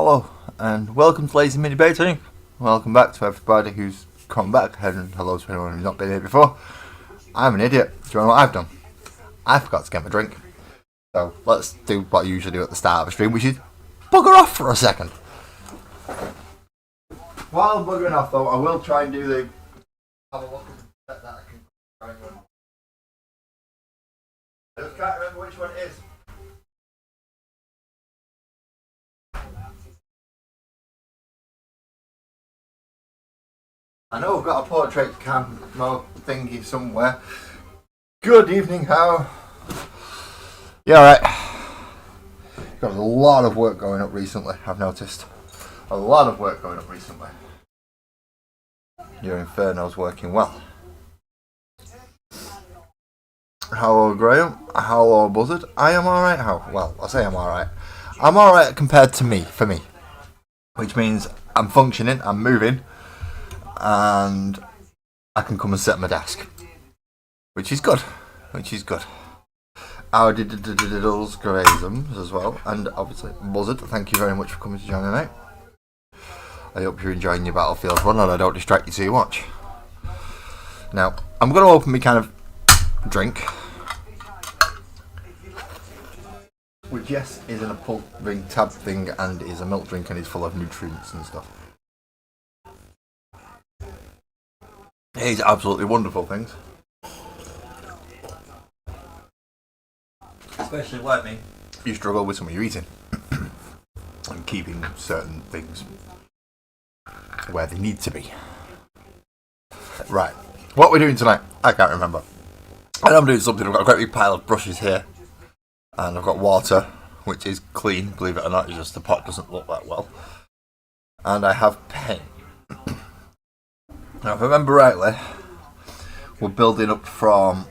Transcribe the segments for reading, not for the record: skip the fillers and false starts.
Hello, and welcome to Lazy Mini Baiting. Welcome back to everybody who's come back, and hello to anyone who's not been here before. I'm an idiot. Do you know what I've done? I forgot to get my drink. So let's do what I usually do at the start of a stream, which is bugger off for a second. While I'm buggering off though, I will try and do the... have a look at the set that I can try and run. I just can't remember which one it is. I know I've got a portrait camo thingy somewhere. Good evening, how? Yeah, alright. Got a lot of work going up recently, I've noticed. A lot of work going up recently. Your Inferno's working well. Hello, Graham. Hello, Buzzard. I am alright, how? Well, I say I'm alright. I'm alright compared to me, for me. Which means I'm functioning, I'm moving. And I can come and sit at my desk, which is good. Our diddles Grahams as well, and obviously Buzzard. Thank you very much for coming to join tonight. I hope you're enjoying your Battlefield run and I don't distract you too much. Now I'm going to open my kind of drink, which yes is in a pulp ring tab thing and is a milk drink and is full of nutrients and stuff. It's absolutely wonderful things. Especially like me. You struggle with some of your eating. And keeping certain things where they need to be. Right. What we're doing tonight, I can't remember. I know I'm doing something. I've got a great big pile of brushes here. And I've got water, which is clean, believe it or not. It's just the pot doesn't look that well. And I have paint. Now, if I remember rightly, we're building up from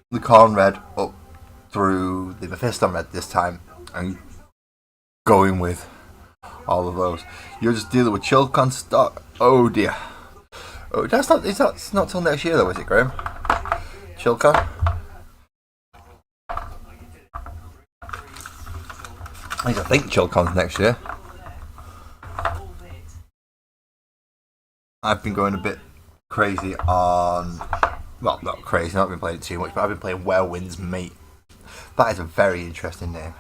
the Khorney red up through the Mephisto red this time, and going with all of those. You're just dealing with Chilcon stock. Oh dear. Oh, it's not till next year though, is it, Graham? Chilcon? I think Chilcon's next year. I've been going a bit crazy on, well, not crazy, I've not been playing it too much, but I've been playing Wind's Mate. That is a very interesting name.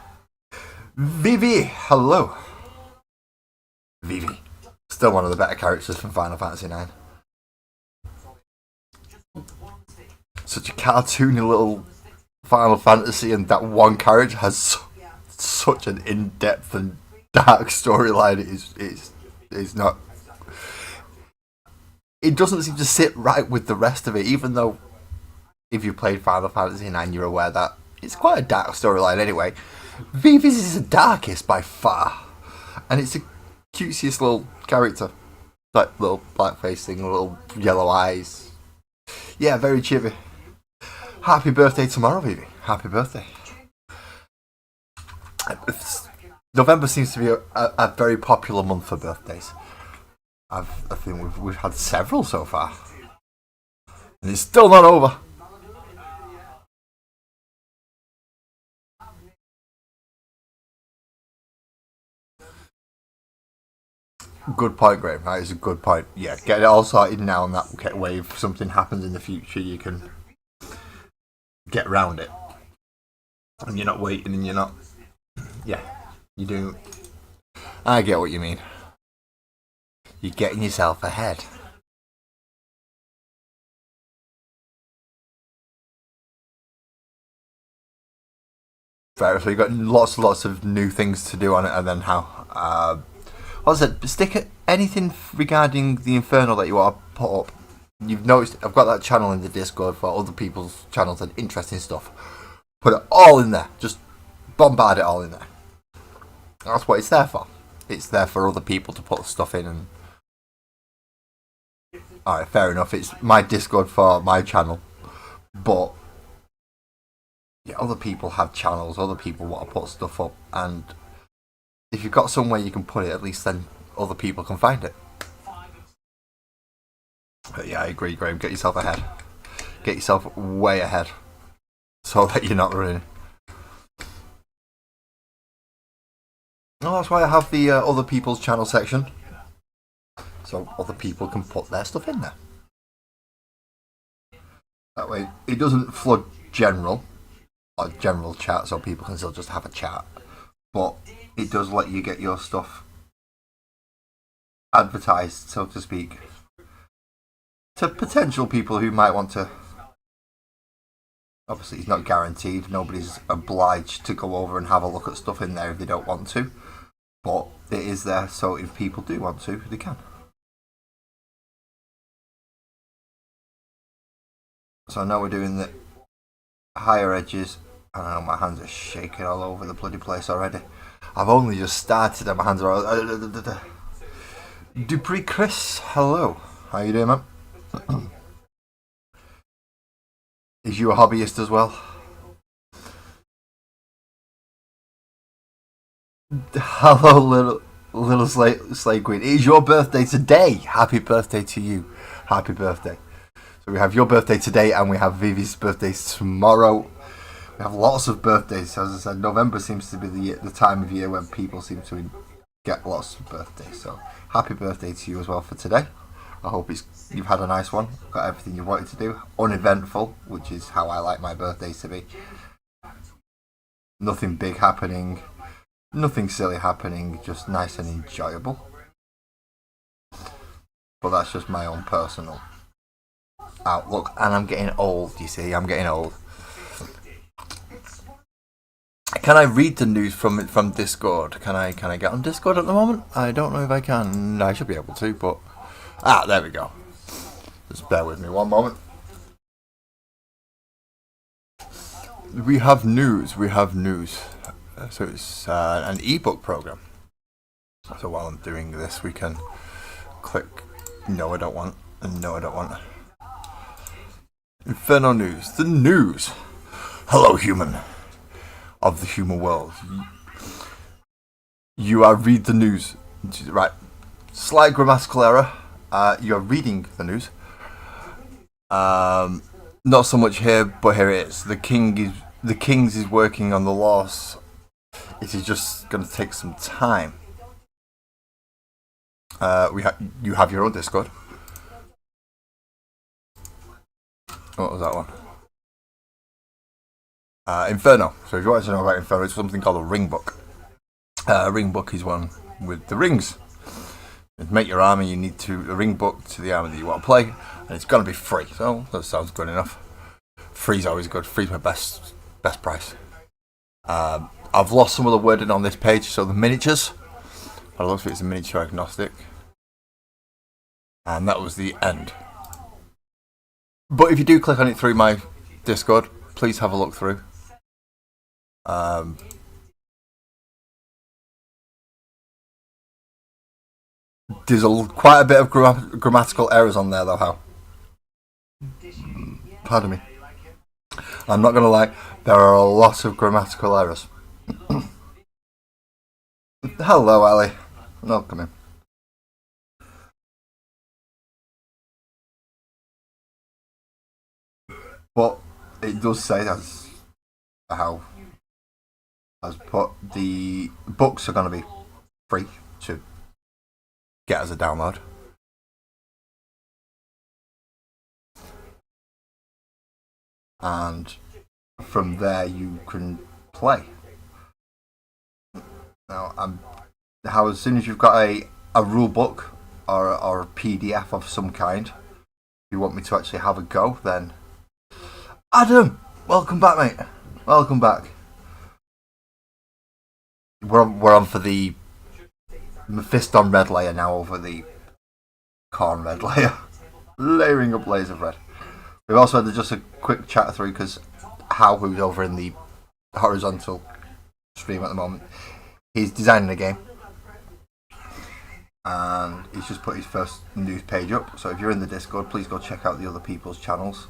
Vivi, hello. Vivi, still one of the better characters from Final Fantasy IX. Such a cartoony little Final Fantasy, and that one character has such an in-depth and dark storyline. It's not. It doesn't seem to sit right with the rest of it, even though if you played Final Fantasy IX, you're aware that it's quite a dark storyline anyway. Vivi's is the darkest by far, and it's the cutesiest little character. Like little black face thing, little yellow eyes. Yeah, very chibi. Happy birthday tomorrow, Vivi. Happy birthday. November seems to be a very popular month for birthdays. I think we've had several so far, and it's still not over. Good point, Graham. That is a good point. Yeah, get it all sorted now, and that way if something happens in the future, you can get around it, and you're not waiting, and you're not. Yeah, you do. I get what you mean. You're getting yourself ahead. Fair, so you've got lots of new things to do on it, and then how? What's it? Stick anything regarding the Inferno that you want to put up. You've noticed I've got that channel in the Discord for other people's channels and interesting stuff. Put it all in there. Just bombard it all in there. That's what it's there for. It's there for other people to put stuff in and. Alright, fair enough. It's my Discord for my channel. But yeah, other people have channels, other people want to put stuff up, and if you've got somewhere you can put it, at least then other people can find it. But yeah, I agree, Graham. Get yourself ahead. Get yourself way ahead. So that you're not running. Well, that's why I have the other people's channel section, so other people can put their stuff in there. That way, it doesn't flood general or general chat, so people can still just have a chat. But it does let you get your stuff advertised, so to speak, to potential people who might want to. Obviously, it's not guaranteed. Nobody's obliged to go over and have a look at stuff in there if they don't want to. But it is there, so if people do want to, they can. So I know we're doing the higher edges, and I know my hands are shaking all over the bloody place already. I've only just started, and my hands are all. Dupree Chris, hello. How you doing, man? Is you a hobbyist as well? Hello, little slave queen. It is your birthday today. Happy birthday to you. Happy birthday. So we have your birthday today, and we have Vivi's birthday tomorrow. We have lots of birthdays. As I said, November seems to be the time of year when people seem to get lots of birthdays. So happy birthday to you as well for today. I hope you've had a nice one. Got everything you wanted to do. Uneventful, which is how I like my birthdays to be. Nothing big happening. Nothing silly happening. Just nice and enjoyable. But that's just my own personal outlook. And I'm getting old, you see. I'm getting old. Can I read the news from Discord? Can I get on Discord at the moment? I don't know if I can. I should be able to, but there we go. Just bear with me one moment. We have news. So it's an ebook program. So while I'm doing this, we can click no, I don't want, and no, I don't want. Inferno News. The news. Hello, human of the human world. You are read the news. Right. Slight grammatical error. You are reading the news. Not so much here, but here it is. The Kings is working on the loss. It is just going to take some time. You have your own Discord. What was that one? Inferno. So if you want to know about Inferno, it's something called a ring book. A ring book is one with the rings. To make your army, you need a ring book to the army that you want to play, and it's going to be free. So that sounds good enough. Free's always good. Free's my best price. I've lost some of the wording on this page, so the miniatures. I love it. It's a miniature agnostic, and that was the end. But if you do click on it through my Discord, please have a look through. There's quite a bit of grammatical errors on there, though. How? Pardon me. I'm not going to lie. There are a lot of grammatical errors. Hello, Ali. Welcome in. But it does say as put the books are going to be free to get as a download. And from there you can play. Now, as soon as you've got a rule book or a PDF of some kind, if you want me to actually have a go, then Adam, welcome back, mate. Welcome back. We're on for the fist on red layer now over the Khorn red layer, layering up layers of red. We've also had just a quick chat through because Hal, who's over in the horizontal stream at the moment, he's designing a game, and he's just put his first news page up. So if you're in the Discord, please go check out the other people's channels.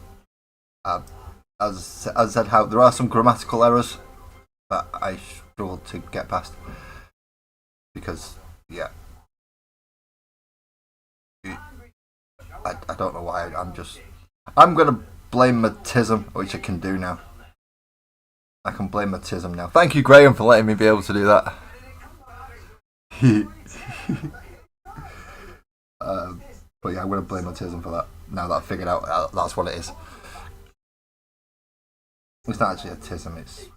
As I said, how there are some grammatical errors that I struggled to get past because, yeah, I don't know why. I'm gonna blame my tism, which I can do now. I can blame my tism now. Thank you, Graham, for letting me be able to do that. But yeah, I'm going to blame autism for that. Now that I've figured out that's what it is. It's not actually autism, it's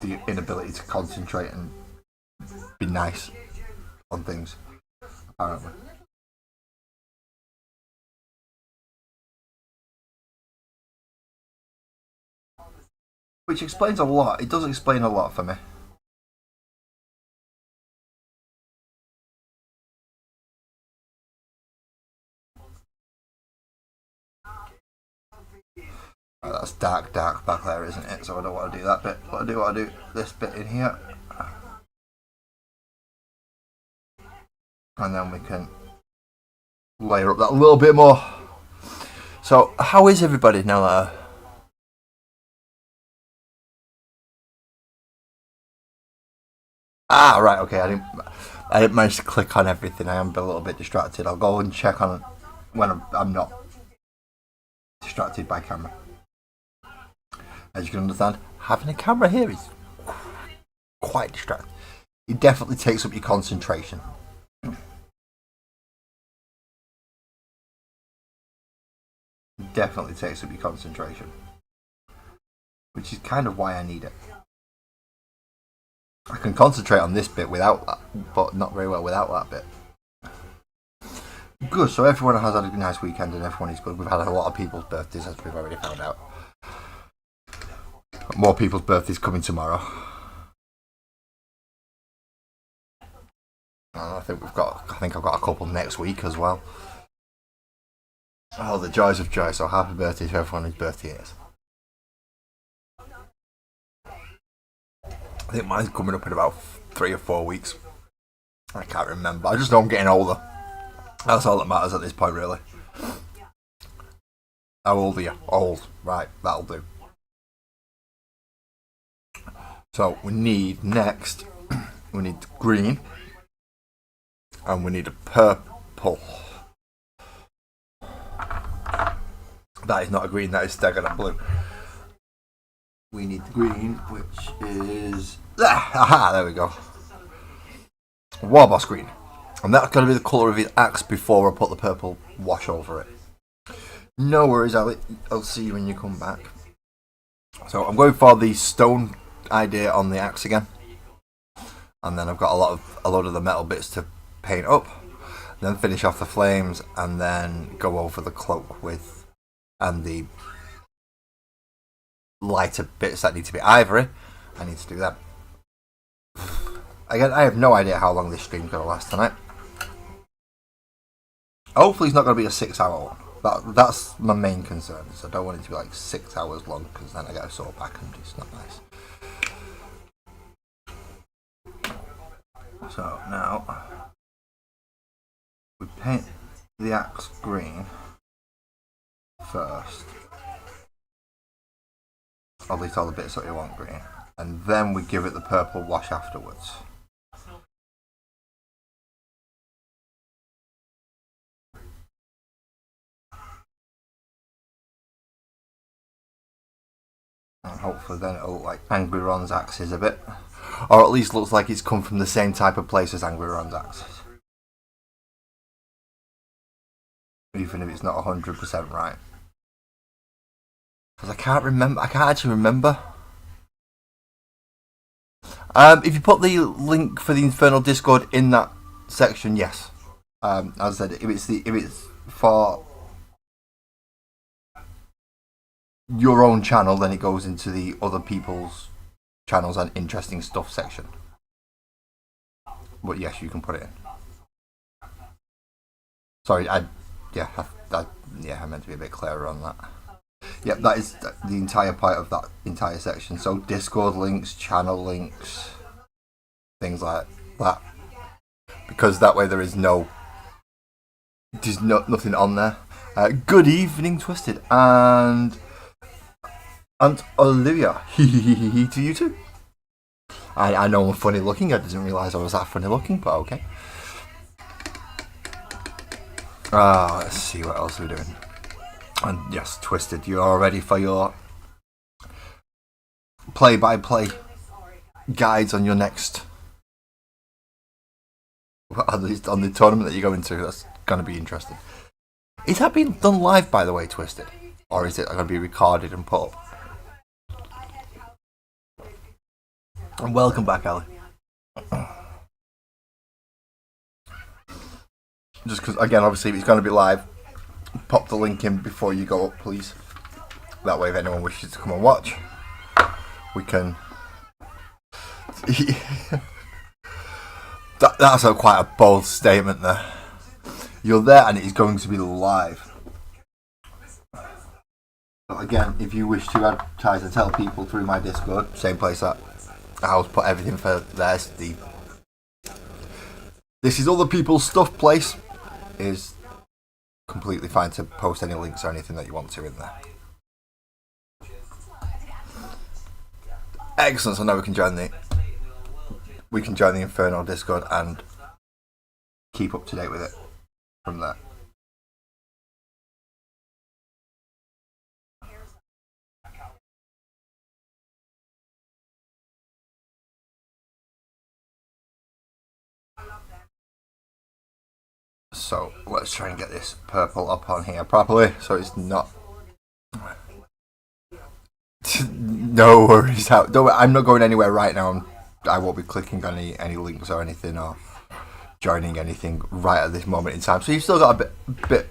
the inability to concentrate and be nice on things, apparently. Which explains a lot. It does explain a lot for me. Right, that's dark back there, isn't it? So I don't want to do that bit. What I do this bit in here. And then we can layer up that a little bit more. So, how is everybody now that right, okay, I didn't manage to click on everything. I am a little bit distracted. I'll go and check on it when I'm not distracted by camera. As you can understand, having a camera here is quite distracting. It definitely takes up your concentration. Definitely takes up your concentration. Which is kind of why I need it. I can concentrate on this bit without that, but not very well without that bit. Good, so everyone has had a nice weekend and everyone is good. We've had a lot of people's birthdays, as we've already found out. More people's birthdays coming tomorrow. And I think I've got a couple next week as well. Oh, the joys of joy. So happy birthday to everyone whose birthday is. I think mine's coming up in about 3 or 4 weeks. I can't remember. I just know I'm getting older. That's all that matters at this point, really. How old are you? Old. Right, that'll do. So we need next, we need green, and we need a purple. That is not a green, that is staggered and blue. We need the green, which is... Aha, there we go. Warboss green. And that's going to be the colour of his axe before I put the purple wash over it. No worries, I'll see you when you come back. So I'm going for the stone idea on the axe again. And then I've got a load of the metal bits to paint up. Then finish off the flames and then go over the cloak with... and the lighter bits that need to be ivory. I need to do that. Again, I have no idea how long this stream's going to last tonight. Hopefully it's not going to be a 6-hour one. That's my main concern. So I don't want it to be like 6 hours long because then I get a sore back and it's not nice. So now we paint the axe green first. Or at least all the bits that you want green. And then we give it the purple wash afterwards. And hopefully then it'll look like Angry Ron's axes a bit. Or at least looks like it's come from the same type of place as Angry Ron's axes. Even if it's not 100% right. Because I can't actually remember. If you put the link for the Infernal Discord in that section, yes. As I said, if it's for your own channel, then it goes into the other people's channels and interesting stuff section. But yes, you can put it in. Sorry, I meant to be a bit clearer on that. Yep, that is the entire part of that entire section. So Discord links, channel links, things like that. Because that way there's nothing on there. Good evening, Twisted, and Olivia. To you too. I know I'm funny looking. I didn't realise I was that funny looking, but okay. Let's see what else we're doing. And yes, Twisted, you are ready for your play-by-play guides on your next At least on the tournament that you're going to. That's going to be interesting. Is that being done live, by the way, Twisted? Or is it going to be recorded and put up? And welcome back, Ali. Just because, again, obviously, if it's going to be live, pop the link in before you go up, please. That way, if anyone wishes to come and watch, we can. That's quite a bold statement there. You're there and it is going to be live. But again, if you wish to advertise and tell people through my Discord, same place that I'll put everything for theirs. This is other people's stuff place is completely fine to post any links or anything that you want to in there. Excellent. So now we can join the Inferno Discord and keep up to date with it from there. So let's try and get this purple up on here properly so it's not. No worries. Don't worry, I'm not going anywhere right now. I won't be clicking on any links or anything or joining anything right at this moment in time. So you've still got a bit.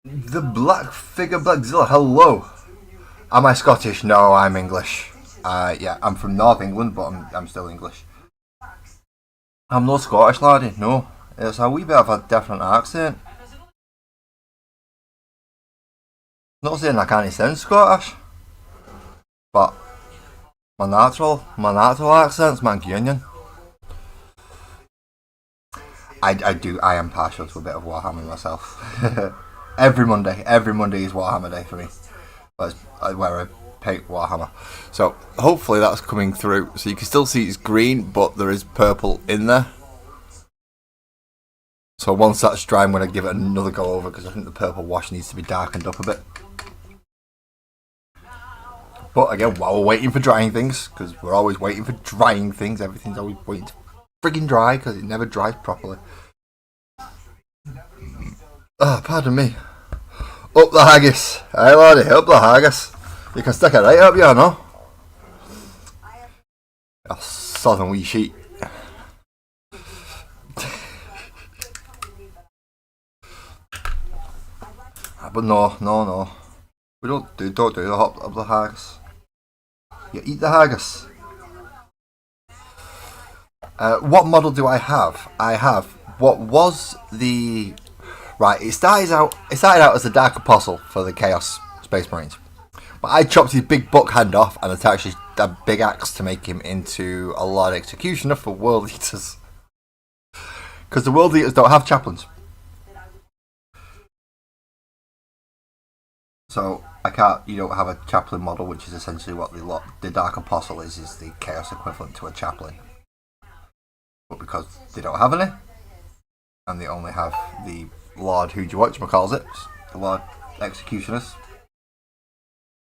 The Black Figure Blackzilla. Hello. Am I Scottish? No, I'm English. Yeah, I'm from North England, but I'm still English. I'm not Scottish, laddie. No, it's a wee bit of a different accent. Not saying I can't sound Scottish, but my natural accent's Mancunian. I am partial to a bit of Warhammer myself. every Monday is Warhammer Day for me. That's where I paint Warhammer. So hopefully that's coming through. So you can still see it's green, but there is purple in there. So once that's dry, I'm going to give it another go over because I think the purple wash needs to be darkened up a bit. But again, while we're waiting for drying things, because we're always waiting for drying things, everything's always waiting to frigging dry because it never dries properly. Oh, pardon me. Up the haggis. Hey laddie, up the haggis. You can stick it right up, you know. A southern wee sheet. But no. We don't do the hop up the haggis. You eat the haggis. What model do I have? I have what was the right. It started out as a Dark Apostle for the Chaos Space Marines, but I chopped his big buck hand off and attached a big axe to make him into a Lord Executioner for World Eaters, because the World Eaters don't have chaplains. So you don't have a chaplain model, which is essentially what the Dark Apostle is the Chaos equivalent to a chaplain. But because they don't have any, and they only have the Lord the Lord Executioners,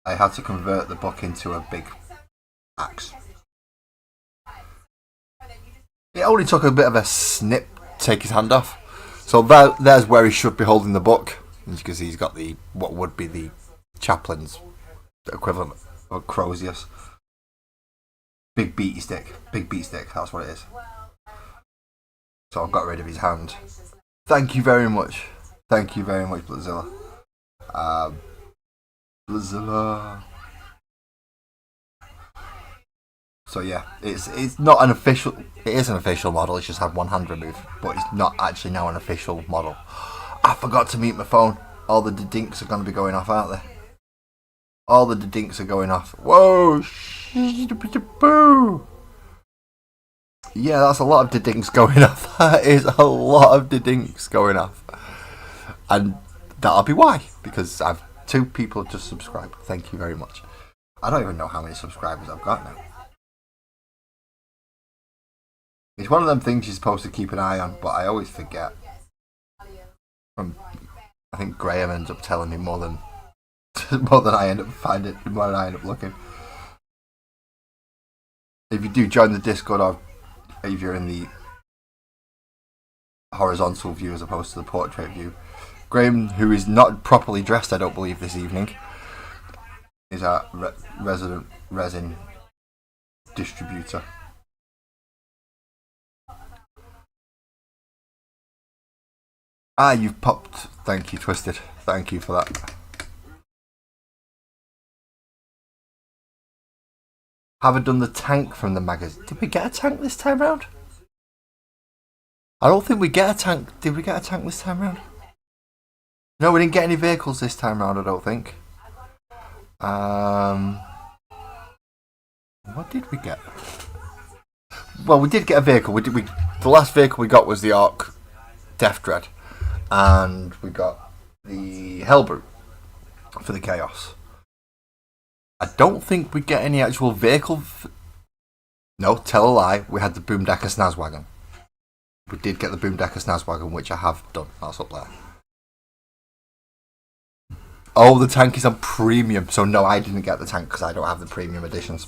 I had to convert the book into a big axe. It only took a bit of a snip to take his hand off. So there's where he should be holding the book. Because he's got what would be the chaplain's equivalent of Crozius. Big beat stick, that's what it is. So I've got rid of his hand. Thank you very much, Blazilla. Blazilla. So yeah, it's not an official. It is an official model. It's just had one hand removed, but it's not actually now an official model. I forgot to mute my phone. All the dinks are going to be going off, aren't they? All the dinks are going off. Whoa! Yeah, that's a lot of dinks going off. That is a lot of dinks going off. And that'll be why. Because I've 2 people just subscribed. Thank you very much. I don't even know how many subscribers I've got now. It's one of them things you're supposed to keep an eye on, but I always forget. I think Graham ends up telling me more than I end up finding, more than I end up looking. if you do join the Discord, or if you're in the horizontal view as opposed to the portrait view, Graham, who is not properly dressed, I don't believe, this evening, is our resident resin distributor. Ah, you've popped. Thank you, Twisted. Thank you for that. Haven't done the tank from the magazine. Did we get a tank this time round? I don't think we get a tank. Did we get a tank this time round? No, we didn't get any vehicles this time round, I don't think. What did we get? Well, we did get a vehicle. The last vehicle we got was the Arc Death Dread. And we got the Hellbrute for the Chaos. I don't think we get any actual vehicle. No, tell a lie. We had the Boomdecker Snazwagon. We did get the Boomdecker Snazwagon, which I have done. That's up there. Oh, the tank is on premium. So no, I didn't get the tank because I don't have the premium editions.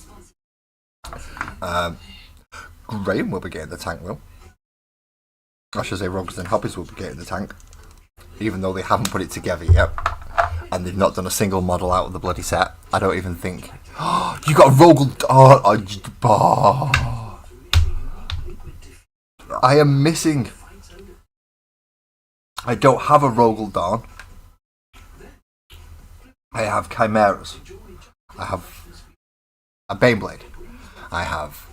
Graham will be getting the tank though. I should say Rogues and Hobbies will be getting the tank. Even though they haven't put it together yet. And they've not done a single model out of the bloody set. I don't even think. Oh, you got a Rogel. I am missing. I don't have a Rogel Dawn. I have Chimeras. I have a Baneblade. I have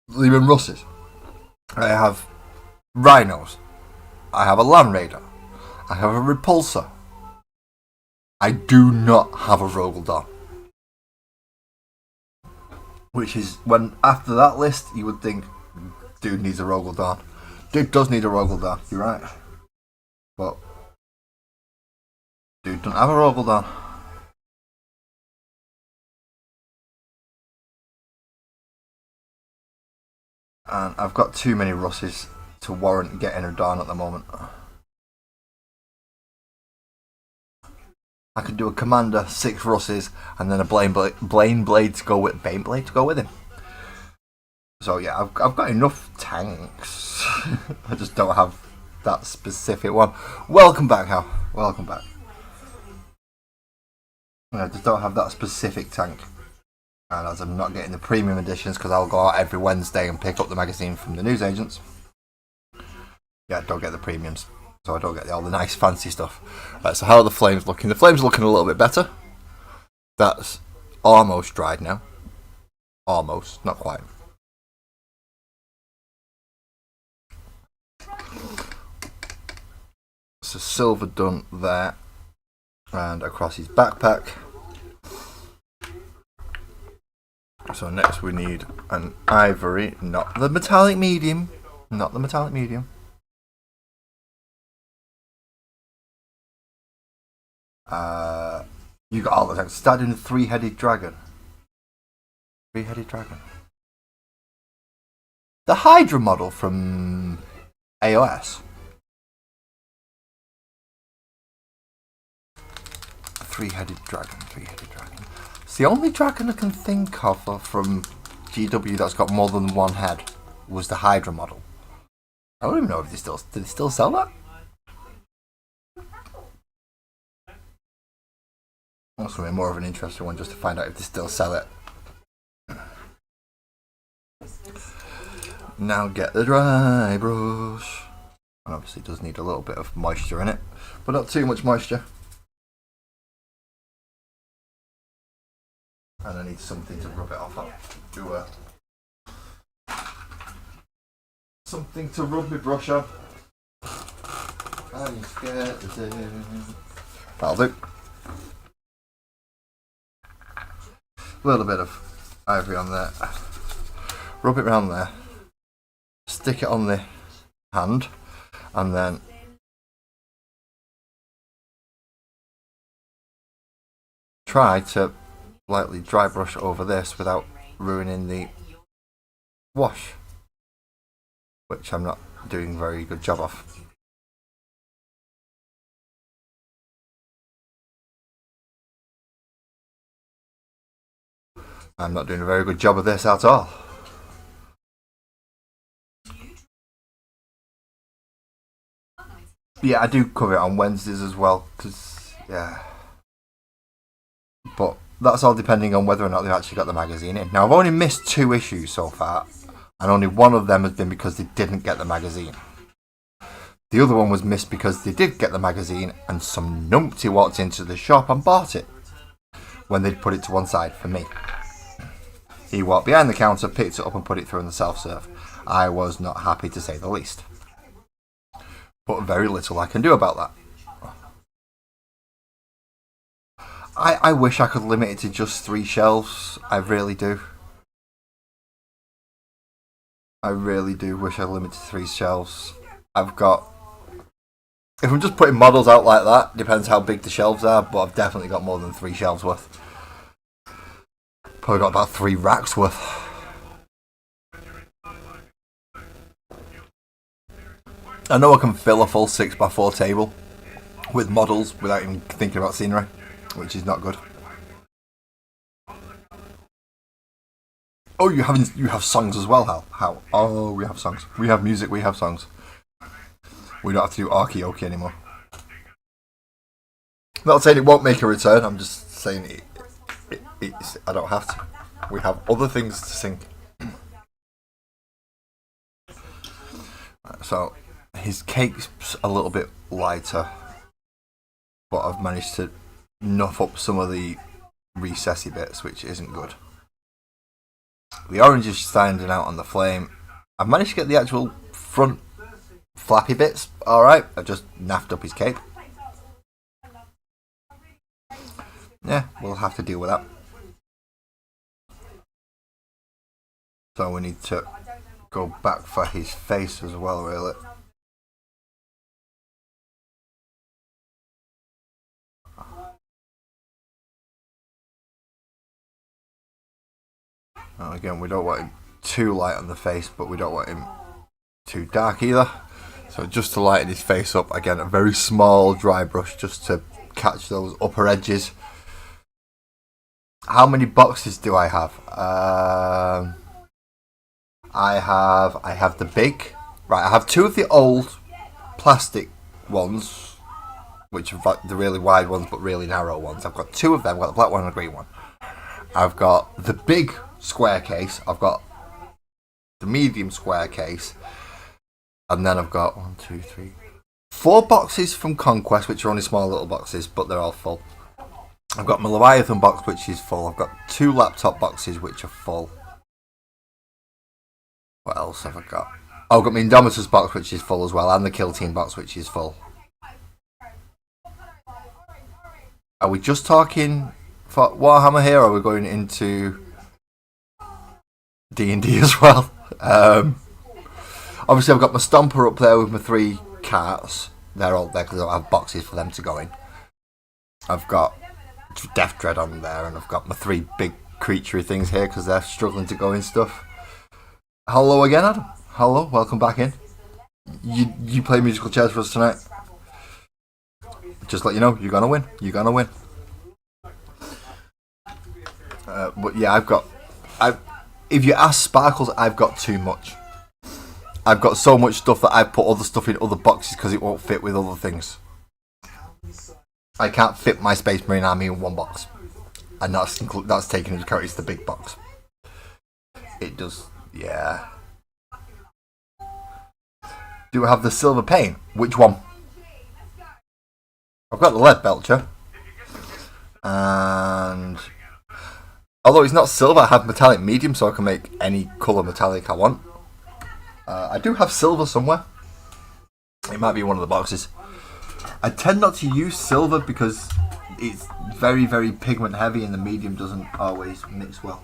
Lehman Russes. I have Rhinos. I have a Land Raider. I have a Repulsor. I do not have a Rogel Dawn. Which is, when after that list, you would think, dude needs a Rogel Dawn. Dude does need a Rogel Dawn, you're right. But, dude doesn't have a Rogel Dawn. And I've got too many Russes to warrant getting a Dawn at the moment. I could do a Commander, 6 Russes, and then a Baneblade to go with him. So yeah, I've got enough tanks. I just don't have that specific one. Welcome back, Hal. Welcome back. I just don't have that specific tank. And as I'm not getting the premium editions, because I'll go out every Wednesday and pick up the magazine from the newsagents. Yeah, I don't get the premiums. So I don't get all the nice fancy stuff. Right, so how are the flames looking? The flames are looking a little bit better. That's almost dried now. Almost, not quite. So silver done there. And across his backpack. So next we need an ivory, not the metallic medium. Not the metallic medium. You got all the tanks. Start doing the three-headed dragon. Three-headed dragon. The Hydra model from AOS. Three-headed dragon. Three-headed dragon. It's the only dragon I can think of from GW that's got more than one head was the Hydra model. I don't even know if they still sell that. That's going to be more of an interesting one just to find out if they still sell it. Now get the dry brush. And obviously it does need a little bit of moisture in it, but not too much moisture. And I need something to rub it off of. Something to rub my brush on. I'm scared to do. That'll do. A little bit of ivory on there. Rub it around there. Stick it on the hand. And then try to lightly dry brush over this without ruining the wash, which I'm not doing a very good job of. I'm not doing a very good job of this at all. Yeah, I do cover it on Wednesdays as well, because, yeah. But that's all depending on whether or not they've actually got the magazine in. Now, I've only missed 2 issues so far, and only one of them has been because they didn't get the magazine. The other one was missed because they did get the magazine, and some numpty walked into the shop and bought it when they'd put it to one side for me. He walked behind the counter, picked it up and put it through in the self-serve. I was not happy, to say the least. But very little I can do about that. I wish I could limit it to just 3 shelves. I really do. I really do wish I limited to 3 shelves. I've got... If I'm just putting models out like that, depends how big the shelves are, but I've definitely got more than 3 shelves worth. Probably got about 3 racks worth. I know I can fill a full 6x4 table with models without even thinking about scenery, which is not good. Oh, you have songs as well, Hal? How? Oh, we have songs. We have music, we have songs. We don't have to do Arkeoki anymore. Not saying it won't make a return, I'm just saying I don't have to. We have other things to sing. So, his cake's a little bit lighter, but I've managed to nuff up some of the recessy bits, which isn't good. The orange is standing out on the flame. I've managed to get the actual front flappy bits alright. I've just naffed up his cape. Yeah, we'll have to deal with that. So we need to go back for his face as well, really. Now again, we don't want him too light on the face, but we don't want him too dark either. So just to lighten his face up, again, a very small dry brush just to catch those upper edges. How many boxes do I have? I have the big. Right, I have 2 of the old plastic ones, which are like the really wide ones but really narrow ones. I've got 2 of them. I've got the black one and the green one. I've got the big square case. I've got the medium square case. And then I've got 1, 2, 3, 4 boxes from Conquest, which are only small little boxes, but they're all full. I've got my Leviathan box, which is full. I've got 2 laptop boxes, which are full. What else have I got? Oh, I've got my Indomitus box, which is full as well, and the Kill Team box, which is full. Are we just talking for Warhammer here, or are we going into D&D as well? Obviously, I've got my Stomper up there with my 3 carts. They're all there because I don't have boxes for them to go in. I've got Death Dread on there, and I've got my 3 big creaturey things here because they're struggling to go in stuff. Hello again, Adam. Hello, welcome back in. You play musical chairs for us tonight. Just let you know, you're gonna win. You're gonna win. But yeah, if you ask Sparkles, I've got too much. I've got so much stuff that I put other stuff in other boxes because it won't fit with other things. I can't fit my Space Marine army in one box, and that's taken into account. It's the big box. It does, yeah. Do I have the silver paint? Which one? I've got the lead belcher, and although it's not silver, I have metallic medium, so I can make any colour metallic I want. I do have silver somewhere. It might be one of the boxes. I tend not to use silver because it's very, very pigment heavy and the medium doesn't always mix well.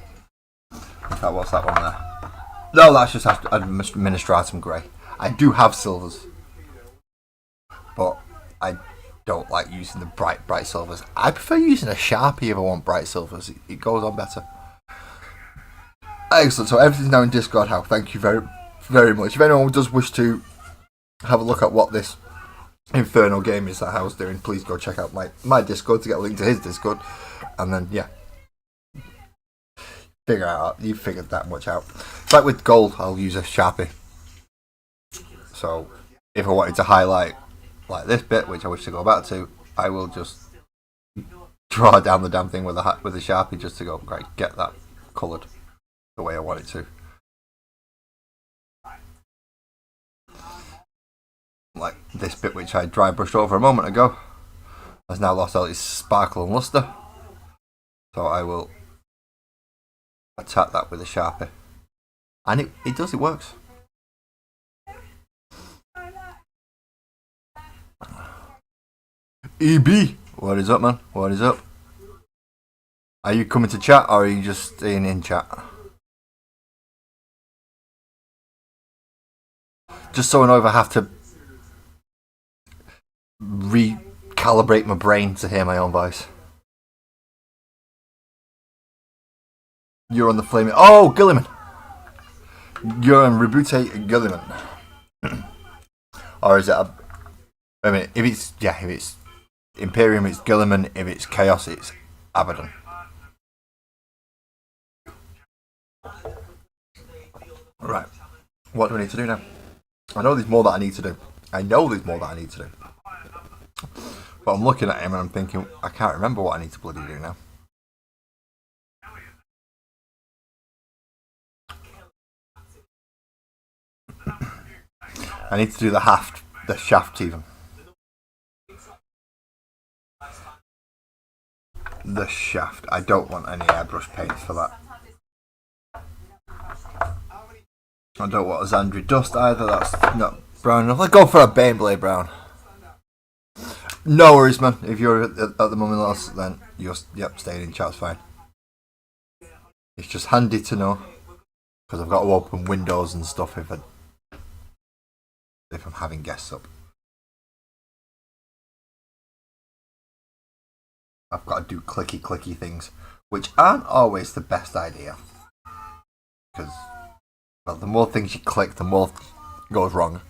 In fact, what's that one there? No, that's just Administratum Grey. I do have silvers, but I don't like using the bright silvers. I prefer using a Sharpie if I want bright silvers. It goes on better. Excellent. So everything's now in Discord, Hal. Thank you very much. If anyone does wish to have a look at what this Inferno game is that Hal's doing, please go check out my Discord to get a link to his Discord. And then, yeah. figure out. You figured that much out. It's like with gold, I'll use a Sharpie. So if I wanted to highlight like this bit, which I wish to go back to, I will just draw down the damn thing with a Sharpie just to go, right, get that coloured the way I want it to. Like this bit which I dry brushed over a moment ago has now lost all its sparkle and lustre. So I will attack that with a Sharpie. And it does, it works. EB, what is up, man? What is up? Are you coming to chat or are you just staying in chat? Just so I know if I have to recalibrate my brain to hear my own voice. You're on the flaming. Oh, Gilliman! You're on Rebute Gilliman. Or is it a. I mean, if it's Imperium, it's Gilliman. If it's Chaos, it's Abaddon. Right. What do I need to do now? I know there's more that I need to do. But I'm looking at him and I'm thinking, I can't remember what I need to bloody do now. I need to do the shaft even. The shaft. I don't want any airbrush paints for that. I don't want a Zandri dust either, that's not brown enough. Let's go for a Baneblade brown. No worries, man. If you're at the moment lost, then you're staying in chat's fine. It's just handy to know because I've got to open windows and stuff if I'm having guests up. I've got to do clicky things, which aren't always the best idea. Because, well, the more things you click, the more goes wrong.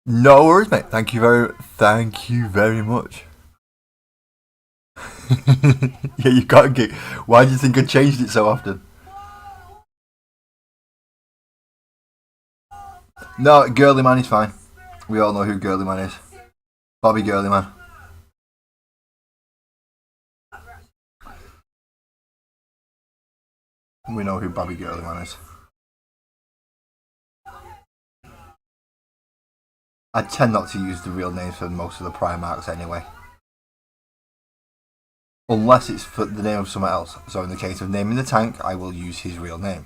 No worries, mate. Thank you very much. Yeah, you can't get. Why do you think I changed it so often? No, Girly Man is fine. We all know who Girly Man is. Bobby Girly Man. We know who Bobby Girly Man is. I tend not to use the real names for most of the Primarchs anyway. Unless it's for the name of someone else. So in the case of naming the tank, I will use his real name.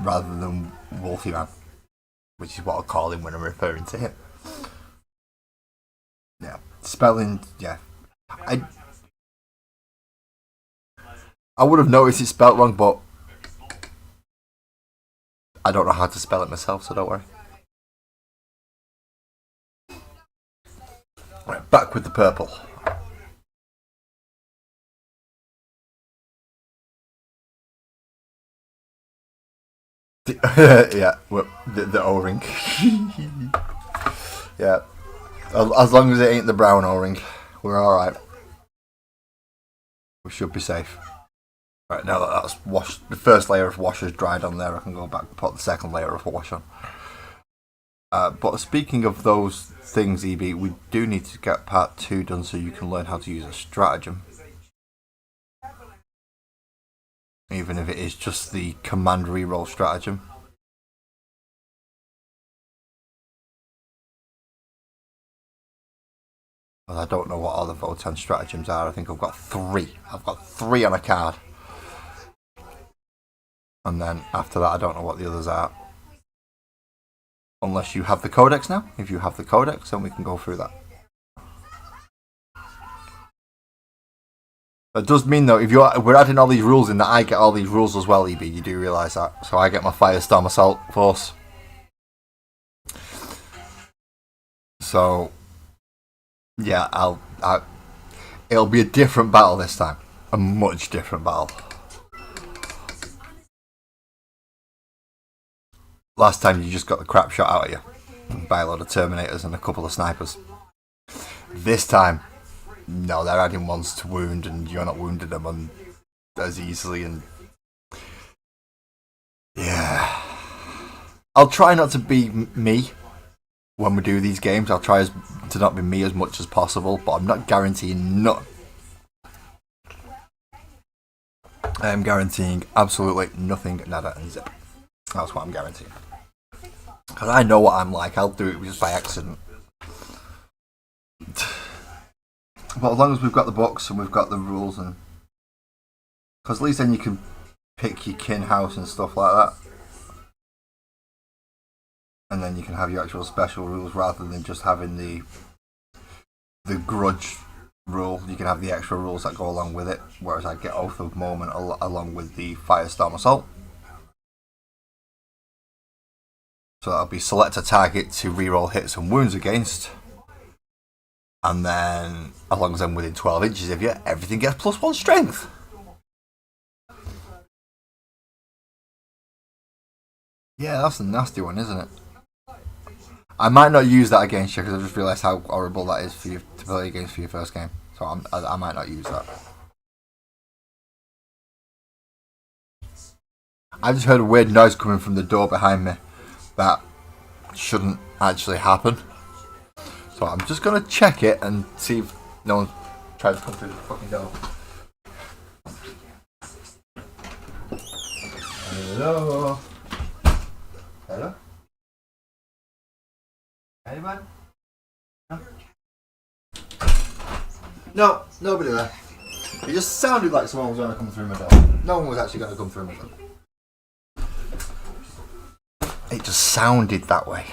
Rather than Wolfie Man. Which is what I'll call him when I'm referring to him. Yeah. Spelling, yeah. I would have noticed it's spelt wrong, but I don't know how to spell it myself, so don't worry. Right, back with the purple. Yeah, the O-ring. Yeah. As long as it ain't the brown O-ring, we're alright. We should be safe. Right, now that that's washed, the first layer of wash has dried on there, I can go back and put the second layer of wash on. But speaking of those things, EB, we do need to get part 2 done so you can learn how to use a stratagem. Even if it is just the command reroll stratagem. Well, I don't know what all the Votan stratagems are. I think I've got 3. I've got 3 on a card. And then after that, I don't know what the others are. Unless you have the codex now. If you have the codex, then we can go through that. That does mean though, if we're adding all these rules in, that I get all these rules as well, EB. You do realise that. So I get my Firestorm Assault Force. So yeah, it'll be a different battle this time. A much different battle. Last time you just got the crap shot out of you. buy a load of Terminators and a couple of snipers. This time, no, they're adding ones to wound, and you're not wounding them as easily. And yeah, I'll try not to be me when we do these games. I'll try to not be me as much as possible, but I'm not guaranteeing nothing. I am guaranteeing absolutely nothing, nada, and zip. That's what I'm guaranteeing. Because I know what I'm like. I'll do it just by accident. But as long as we've got the books and we've got the rules, and because at least then you can pick your kin house and stuff like that, and then you can have your actual special rules rather than just having the grudge rule. You can have the extra rules that go along with it, whereas I get Oath of Moment along with the Firestorm Assault. So that'll be select a target to reroll hits and wounds against, and then as long as I'm within 12 inches of you, everything gets +1 strength. Yeah, that's a nasty one, isn't it? I might not use that against you because I just realised how horrible that is for you to play against for your first game. So I might not use that. I just heard a weird noise coming from the door behind me that shouldn't actually happen. So I'm just going to check it and see if no one tries to come through the fucking door. Hello? Hello? Anyone? No, nobody there. It just sounded like someone was going to come through my door. No one was actually going to come through my door. It just sounded that way.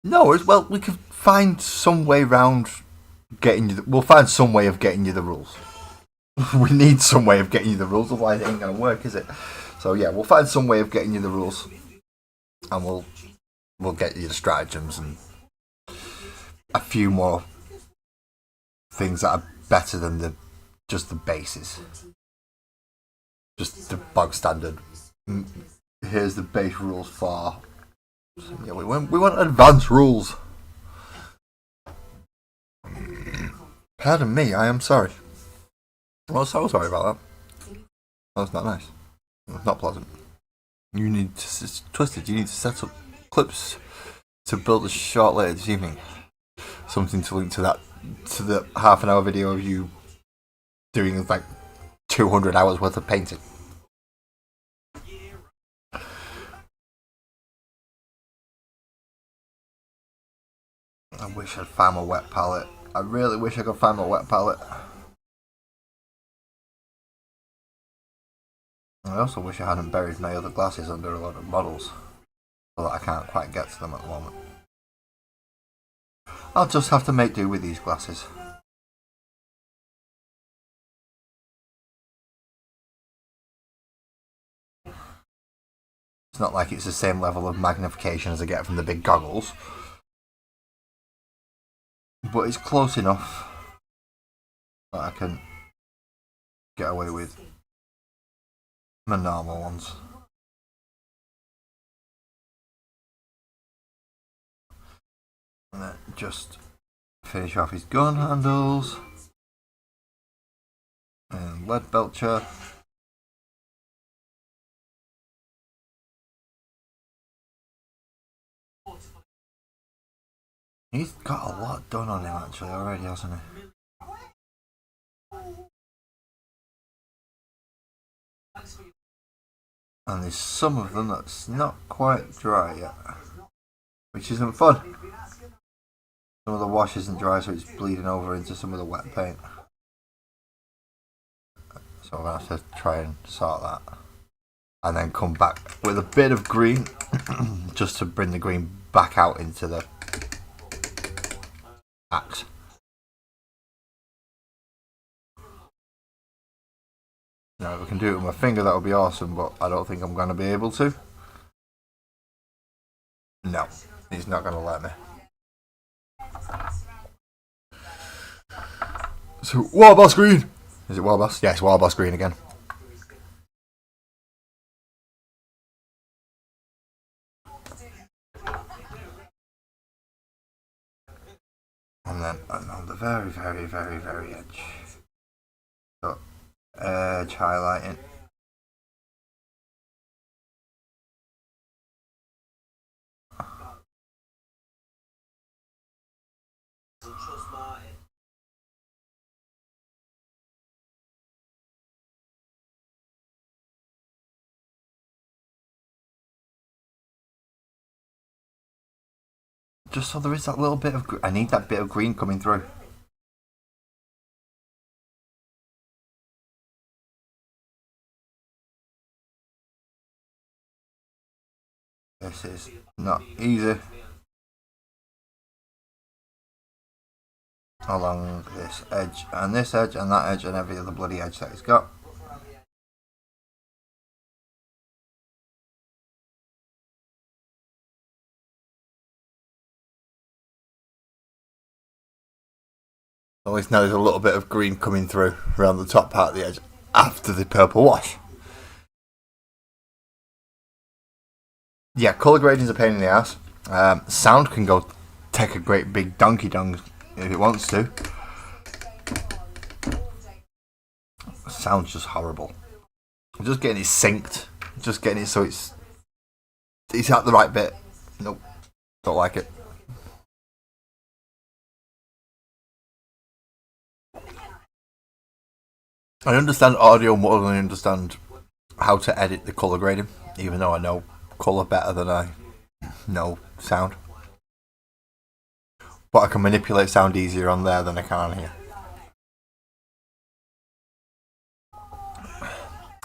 No, well, we could find some way round getting you. We'll find some way of getting you the rules. We need some way of getting you the rules, otherwise it ain't gonna work, is it? So yeah, we'll find some way of getting you the rules, and we'll get you the stratagems and a few more things that are better than just the bases, just the bog standard. Here's the base rules for. So yeah, we want advanced rules. Pardon me, I am sorry. Well, so sorry about that. That's not nice. It's not pleasant. You need to, it's twisted. You need to set up clips to build a short later this evening. Something to link to the half-an-hour video of you doing like 200 hours worth of painting. I wish I'd found my wet palette. I really wish I could find my wet palette. I also wish I hadn't buried my other glasses under a lot of models, so that I can't quite get to them at the moment. I'll just have to make do with these glasses. It's not like it's the same level of magnification as I get from the big goggles, but it's close enough that I can get away with the normal ones. And then just finish off his gun handles. And lead belcher. He's got a lot done on him actually already, hasn't he? And there's some of them that's not quite dry yet, which isn't fun. Some of the wash isn't dry, so it's bleeding over into some of the wet paint. So I'm going to have to try and sort that. And then come back with a bit of green, just to bring the green back out into the axe. Now, if I can do it with my finger, that would be awesome, but I don't think I'm going to be able to. No, he's not going to let me. So, what about screen? Is it Wild Boss? Yes, Wild Boss green again. And then on the very, very, very, very edge, got edge highlighting. Just so there is that little bit of... I need that bit of green coming through. This is not easy. Along this edge and this edge and that edge and every other bloody edge that he's got. At least now there's a little bit of green coming through around the top part of the edge after the purple wash. Yeah, colour grading is a pain in the ass. Sound can go take a great big donkey dong if it wants to. Sound's just horrible. I'm just getting it synced. Just getting it so it's at the right bit. Nope. Don't like it. I understand audio more than I understand how to edit the colour grading, even though I know colour better than I know sound. But I can manipulate sound easier on there than I can on here.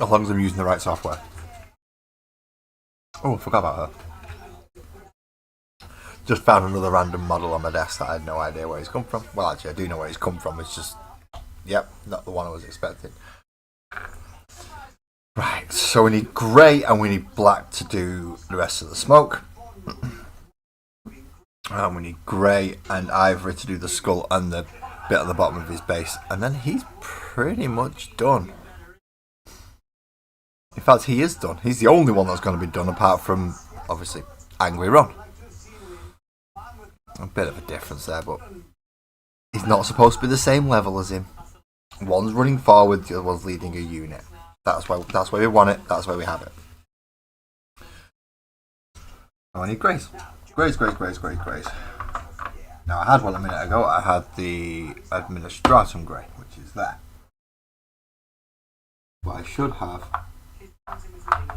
As long as I'm using the right software. Oh, I forgot about her. Just found another random model on my desk that I had no idea where he's come from. Well, actually, I do know where he's come from. It's just, yep, not the one I was expecting. Right, so we need grey and we need black to do the rest of the smoke. And we need grey and ivory to do the skull and the bit at the bottom of his base. And then he's pretty much done. In fact, he is done. He's the only one that's going to be done apart from, obviously, Angry Ron. A bit of a difference there, but he's not supposed to be the same level as him. One's running forward, the other one's leading a unit. That's why we want it, that's why we have it. Now I need greys. Greys. Now I had one a minute ago, I had the Administratum grey, which is there. But I should have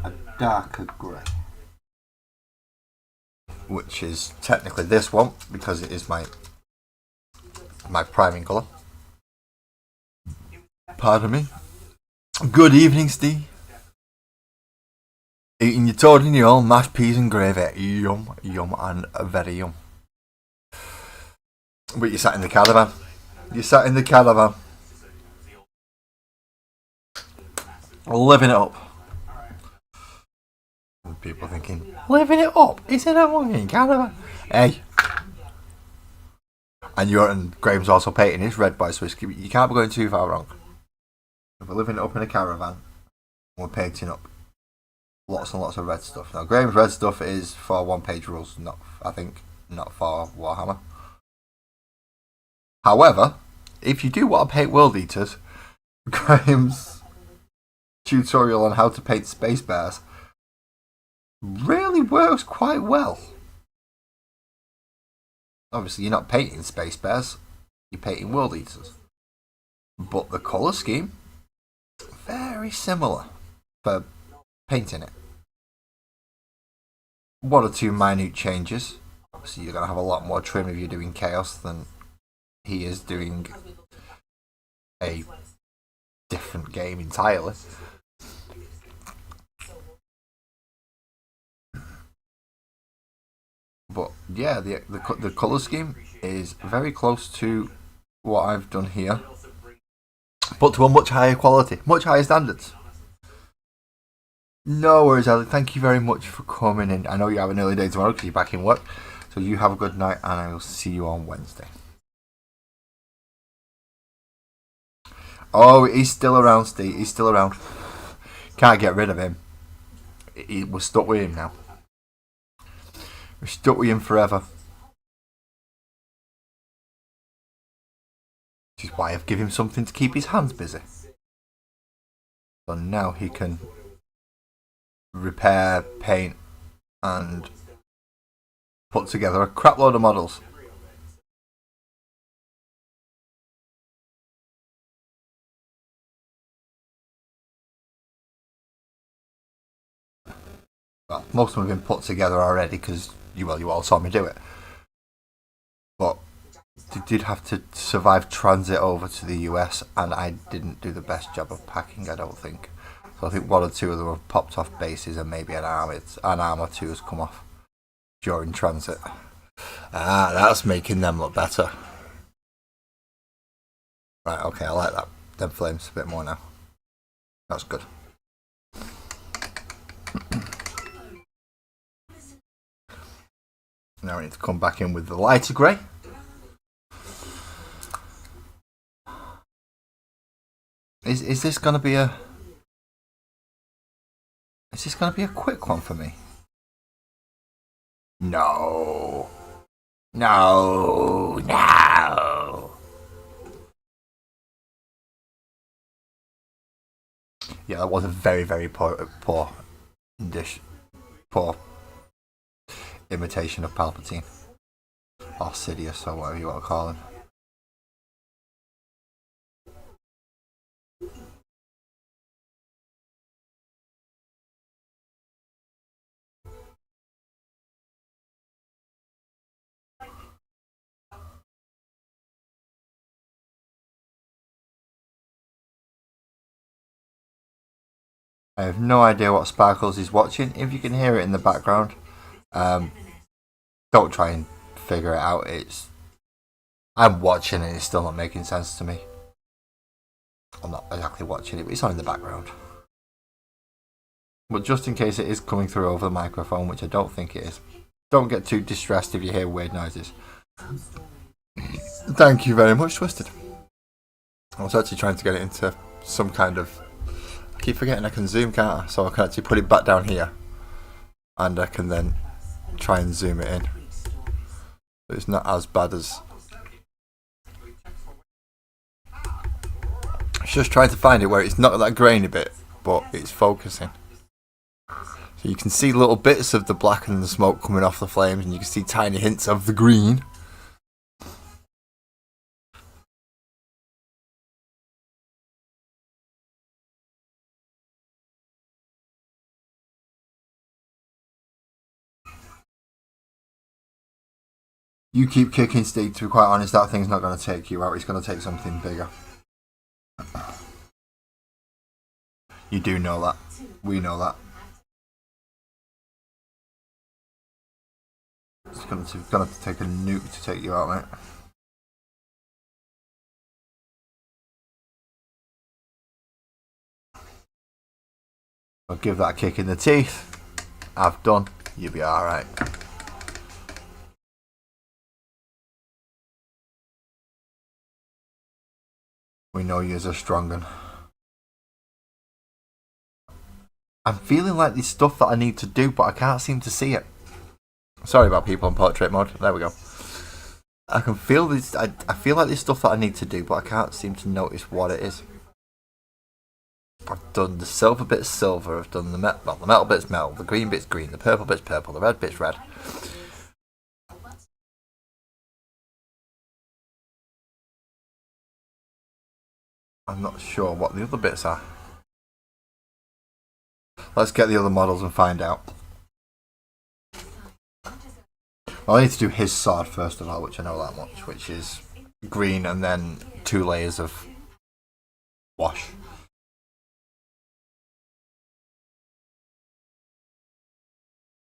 a darker grey, which is technically this one because it is my priming colour. Pardon me. Good evening, Steve. Eating your toad in your own mashed peas and gravy. Yum, and very yum. But you sat in the caravan. Living it up. And people thinking, living it up? Is it a fucking caravan? Hey. And Graham's also painting his red boy, so you can't be going too far wrong. If we're living it up in a caravan, we're painting up lots and lots of red stuff. Now, Graham's red stuff is for one-page rules, not for Warhammer. However, if you do want to paint World Eaters, Graham's tutorial on how to paint Space Bears really works quite well. Obviously, you're not painting Space Bears, you're painting World Eaters. But the colour scheme, very similar for painting it. One or two minute changes. Obviously, you're going to have a lot more trim if you're doing Chaos than he is doing a different game entirely. But yeah, the colour scheme is very close to what I've done here, but to a much higher quality, much higher standards. No worries, Alec. Thank you very much for coming in. I know you have an early day tomorrow because you're back in work. So you have a good night and I will see you on Wednesday. Oh, he's still around, Steve. He's still around. Can't get rid of him. We're stuck with him now. We're stuck with him forever. Which is why I've given him something to keep his hands busy. So now he can repair, paint, and put together a crap load of models. Well, most of them have been put together already because you all saw me do it. But they did have to survive transit over to the US, and I didn't do the best job of packing, I don't think. So I think one or two of them have popped off bases, and maybe an arm or two has come off during transit. Ah, that's making them look better. Right, okay, I like that. Them flames a bit more now. That's good. Now we need to come back in with the lighter grey. Is this gonna be a quick one for me? No. No. No. Yeah, that was a very, very poor imitation of Palpatine. Or Sidious, or whatever you want to call him. I have no idea what Sparkles is watching. If you can hear it in the background, don't try and figure it out. I'm watching it, it's still not making sense to me. I'm not exactly watching it, but it's on in the background. But just in case it is coming through over the microphone, which I don't think it is, don't get too distressed if you hear weird noises. Thank you very much, Twisted. I was actually trying to get it into some kind of... I keep forgetting I can zoom, can't I? So I can actually put it back down here. And I can then try and zoom it in. But it's not as bad as... It's just trying to find it where it's not that grainy bit, but it's focusing. So you can see little bits of the black and the smoke coming off the flames, and you can see tiny hints of the green. You keep kicking, Steve. To be quite honest, that thing's not going to take you out. It's going to take something bigger. You do know that. We know that. It's going to take a nuke to take you out, mate. I'll give that a kick in the teeth. I've done. You'll be alright. We know you're a strong one. I'm feeling like there's stuff that I need to do, but I can't seem to see it. Sorry about people on portrait mode. There we go. I can feel this. I feel like there's stuff that I need to do, but I can't seem to notice what it is. I've done the silver bit's silver. I've done the metal bit's metal. The green bit's green. The purple bit's purple. The red bit's red. I'm not sure what the other bits are. Let's get the other models and find out. Well, I need to do his sword first of all, which I know that much, which is green and then 2 layers of wash.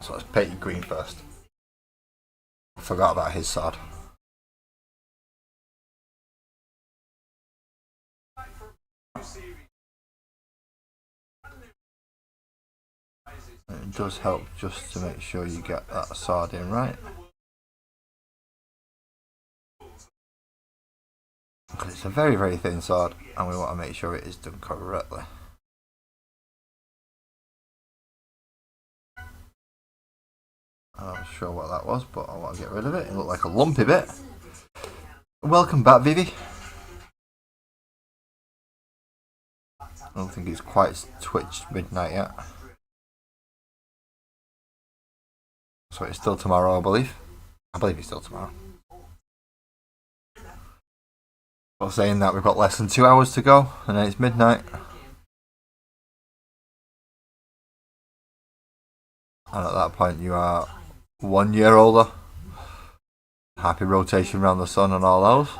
So let's paint green first. I forgot about his sword. It does help just to make sure you get that sword in right. because it's a very, very thin sword, and we want to make sure it is done correctly. I'm not sure what that was, but I want to get rid of it. It looked like a lumpy bit. Welcome back, Vivi. I don't think it's quite twitched midnight yet. So it's still tomorrow, I believe. I believe it's still tomorrow. Well, saying that, we've got less than 2 hours to go, and then it's midnight. And at that point, you are 1 year older. Happy rotation around the sun and all those.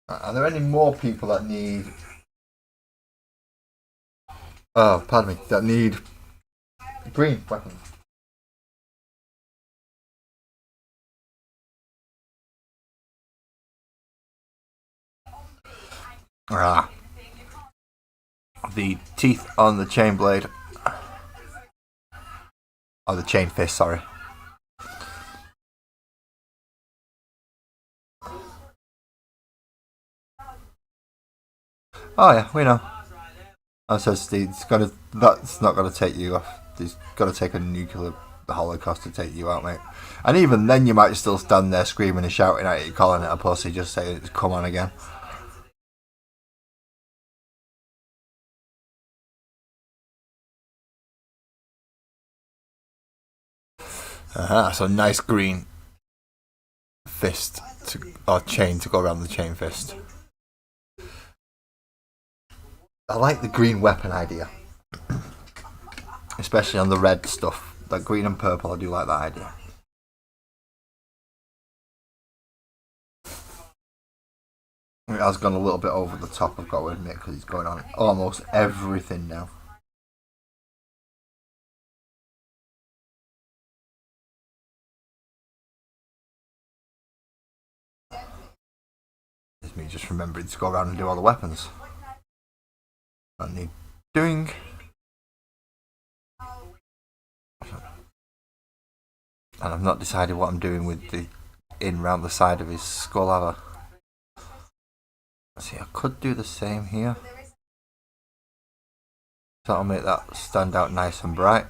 Are there any more people that need... Oh, pardon me. That need green weapons? Ah. The teeth on the chain blade. Oh, the chain fist, sorry. Oh yeah, we know. I says that's not gonna take you off. He's gotta take a nuclear holocaust to take you out, mate. And even then, you might still stand there screaming and shouting at you, calling it a pussy, just saying, "Come on again." So nice green fist or chain to go around the chain fist. I like the green weapon idea, especially on the red stuff. Like green and purple, I do like that idea. It has gone a little bit over the top, I've got to admit, because it's going on almost everything now. It's me just remembering to go around and do all the weapons. I need doing. And I've not decided what I'm doing with the in round the side of his skull either. See, I could do the same here. That'll make that stand out nice and bright.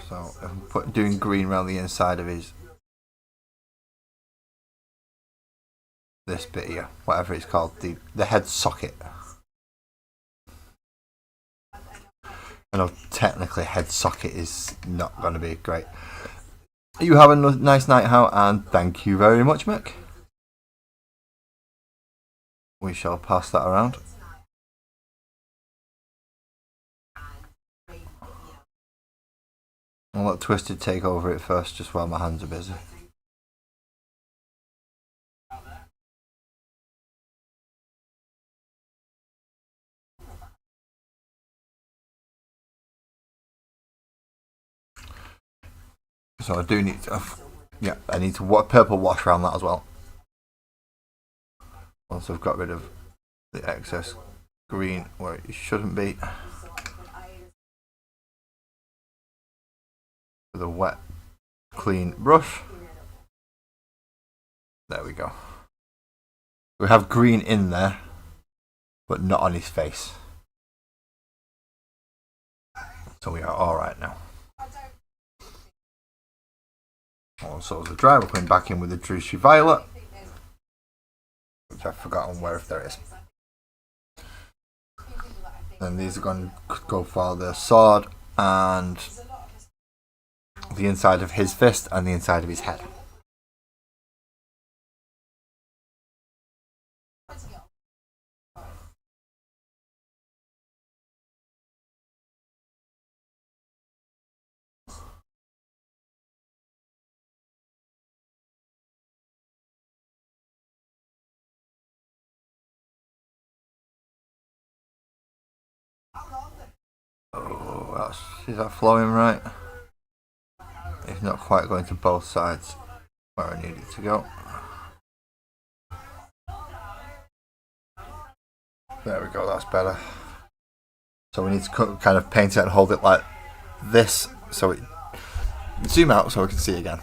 So I'm doing green around the inside of his this bit here, whatever it's called, the head socket. I know technically head socket is not going to be great. You have a nice night out, and thank you very much, Mick. We shall pass that around. I'll let Twisted take over it first, just while my hands are busy. So I do need to, I need to purple wash around that as well. Once I've got rid of the excess green where it shouldn't be. With a wet, clean brush. There we go. We have green in there, but not on his face. So we are alright now. Also, the dry, we're coming back in with the Drushy Violet, which I've forgotten where, if there is. Then these are going to go for the sword and the inside of his fist and the inside of his head. Oh, is that flowing right? It's not quite going to both sides where I need it to go. There we go, that's better. So we need to kind of paint it and hold it like this, so it zoom out so we can see again.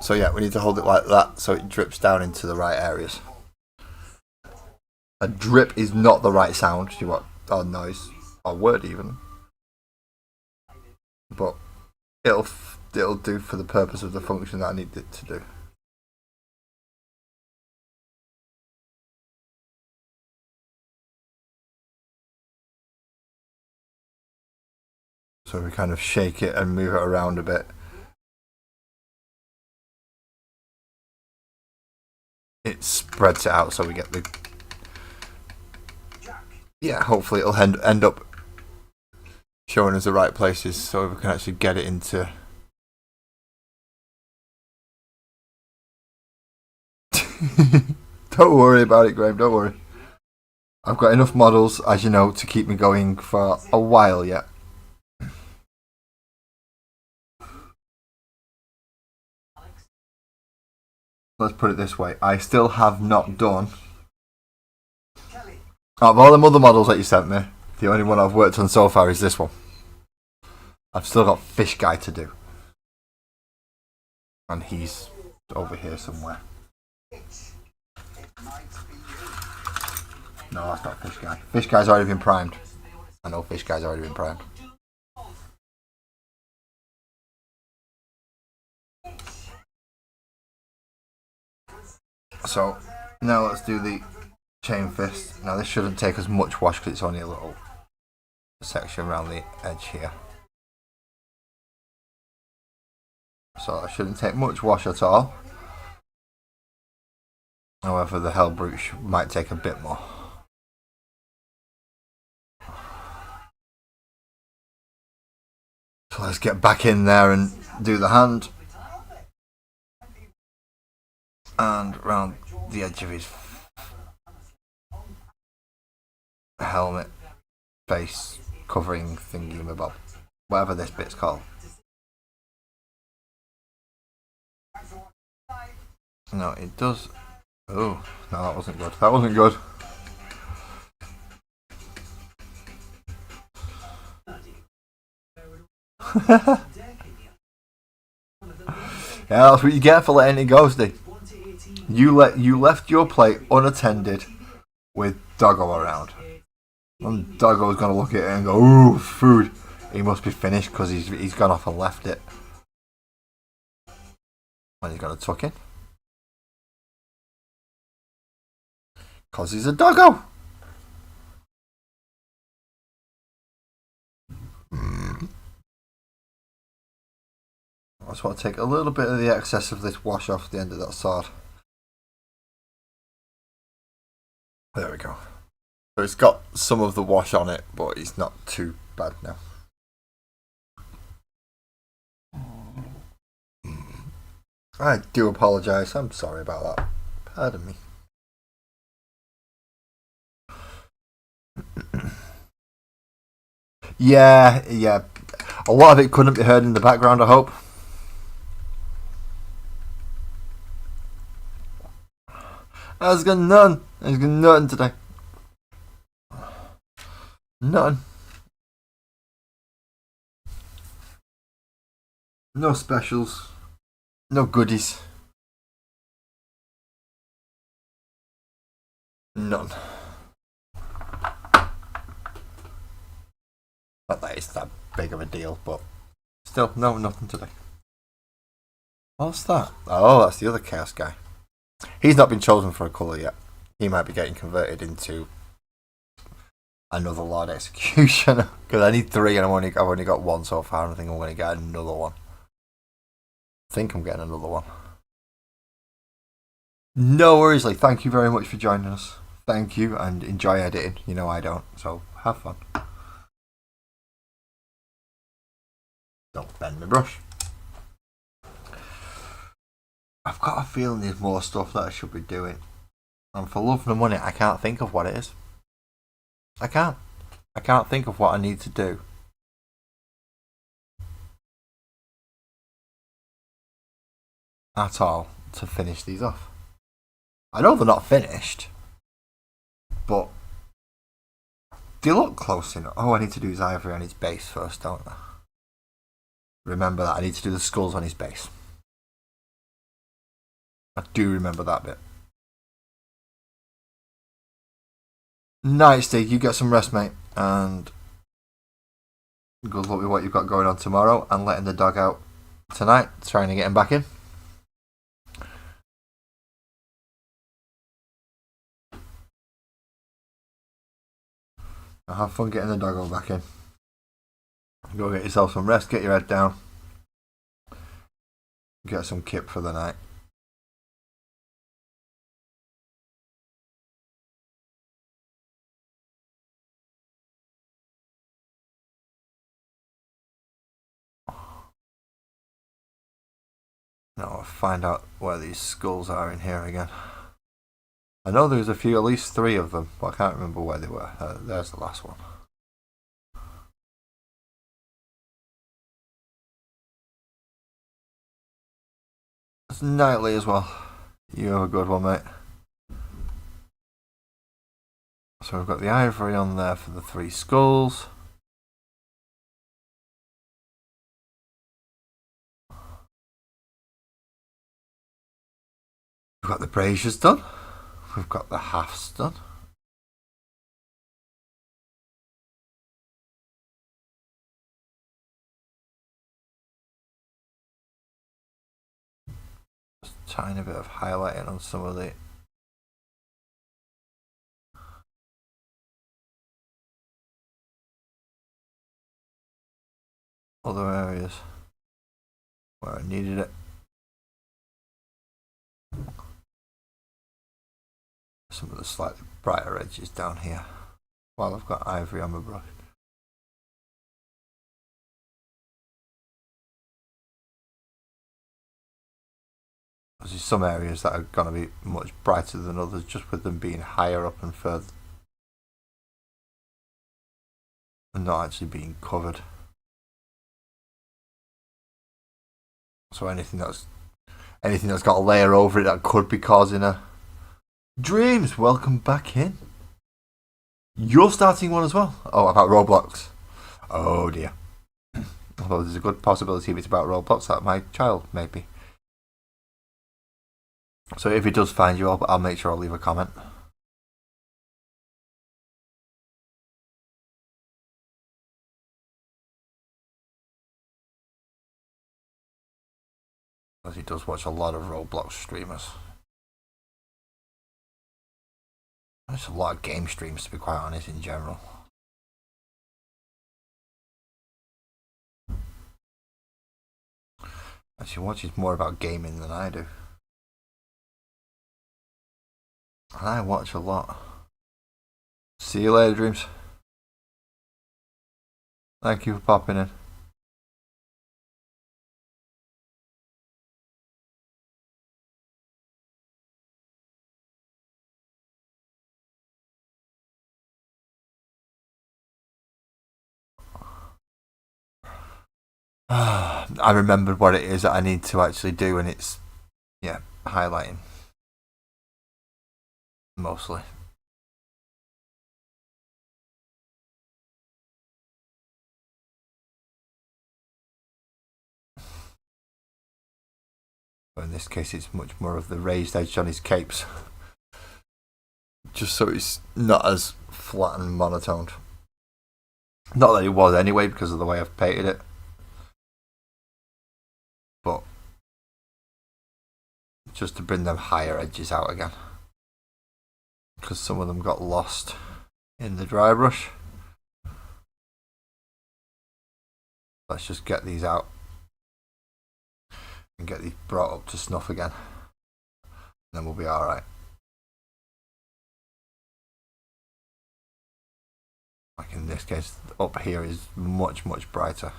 So yeah, we need to hold it like that so it drips down into the right areas. A drip is not the right sound, you want, or noise, or word even, but it'll do for the purpose of the function that I need it to do. So we kind of shake it and move it around a bit. It spreads it out so we get the... Yeah, hopefully it'll end up showing us the right places so we can actually get it into... Don't worry about it, Graham, don't worry. I've got enough models, as you know, to keep me going for a while yet. Let's put it this way, I still have not done... Out of all the other models that you sent me, the only one I've worked on so far is this one. I've still got Fish Guy to do. And he's over here somewhere. No, that's not Fish Guy. Fish Guy's already been primed. I know Fish Guy's already been primed. So, now let's do the chain fist. Now this shouldn't take as much wash because it's only a little section around the edge here. So it shouldn't take much wash at all. However, the Hell Brute might take a bit more. So let's get back in there and do the hand. And round the edge of his helmet, face covering thingy-mabob. Whatever this bit's called. No, it does. Oh, no, that wasn't good. That wasn't good. Yeah, that's what you get for letting it go, Steve. You left your plate unattended with Doggo around. And Doggo's gonna look at it and go, "Ooh, food." He must be finished because he's gone off and left it. And he's gonna tuck in. Because he's a Doggo. I just want to take a little bit of the excess of this wash off the end of that sword. There we go. So it's got some of the wash on it, but it's not too bad now. I do apologise. I'm sorry about that. Pardon me. Yeah. A lot of it couldn't be heard in the background, I hope. I was got none. I was got nothing today. None. No specials. No goodies. None. Not that it's that big of a deal, but still, no, nothing today. What's that? Oh, that's the other Chaos guy. He's not been chosen for a colour yet. He might be getting converted into another Lord Executioner. Because I need 3 and I've only got 1 so far, and I think I'm going to get another one. I think I'm getting another one. No worries, Lee. Thank you very much for joining us. Thank you, and enjoy editing. You know I don't, so have fun. Don't bend my brush. I've got a feeling there's more stuff that I should be doing. And for love nor money, I can't think of what it is. I can't think of what I need to do. At all to finish these off. I know they're not finished, but they look close enough. Oh, I need to do his ivory on his base first, don't I? Remember that. I need to do the skulls on his base. I do remember that bit. Night, Steve. You get some rest, mate. And good luck with what you've got going on tomorrow and letting the dog out tonight. Trying to get him back in. Have fun getting the doggo back in. Go get yourself some rest, get your head down. Get some kip for the night. Now I'll find out where these skulls are in here again. I know there's a few, at least 3 of them, but I can't remember where they were. There's the last one. It's nightly as well. You have a good one, mate. So we've got the ivory on there for the 3 skulls. We've got the braziers done. We've got the halves done. Just a tiny bit of highlighting on some of the other areas where I needed it. Some of the slightly brighter edges down here while I've got ivory on my brush. There's some areas that are going to be much brighter than others just with them being higher up and further and not actually being covered. So anything that's got a layer over it that could be causing a Dreams, welcome back in. You're starting one as well. Oh, about Roblox. Oh dear. Although there's a good possibility if it's about Roblox that my child may be. So if he does find you, I'll make sure I'll leave a comment. As he does watch a lot of Roblox streamers. There's a lot of game streams, to be quite honest, in general. Actually, watches more about gaming than I do. And I watch a lot. See you later, Dreams. Thank you for popping in. I remembered what it is that I need to actually do, and it's, yeah, highlighting. Mostly. But in this case, it's much more of the raised edge on his capes. Just so it's not as flat and monotoned. Not that it was anyway, because of the way I've painted it. But just to bring them higher edges out again. Because some of them got lost in the dry brush. Let's just get these out. And get these brought up to snuff again. And then we'll be alright. Like in this case, up here is much, much brighter.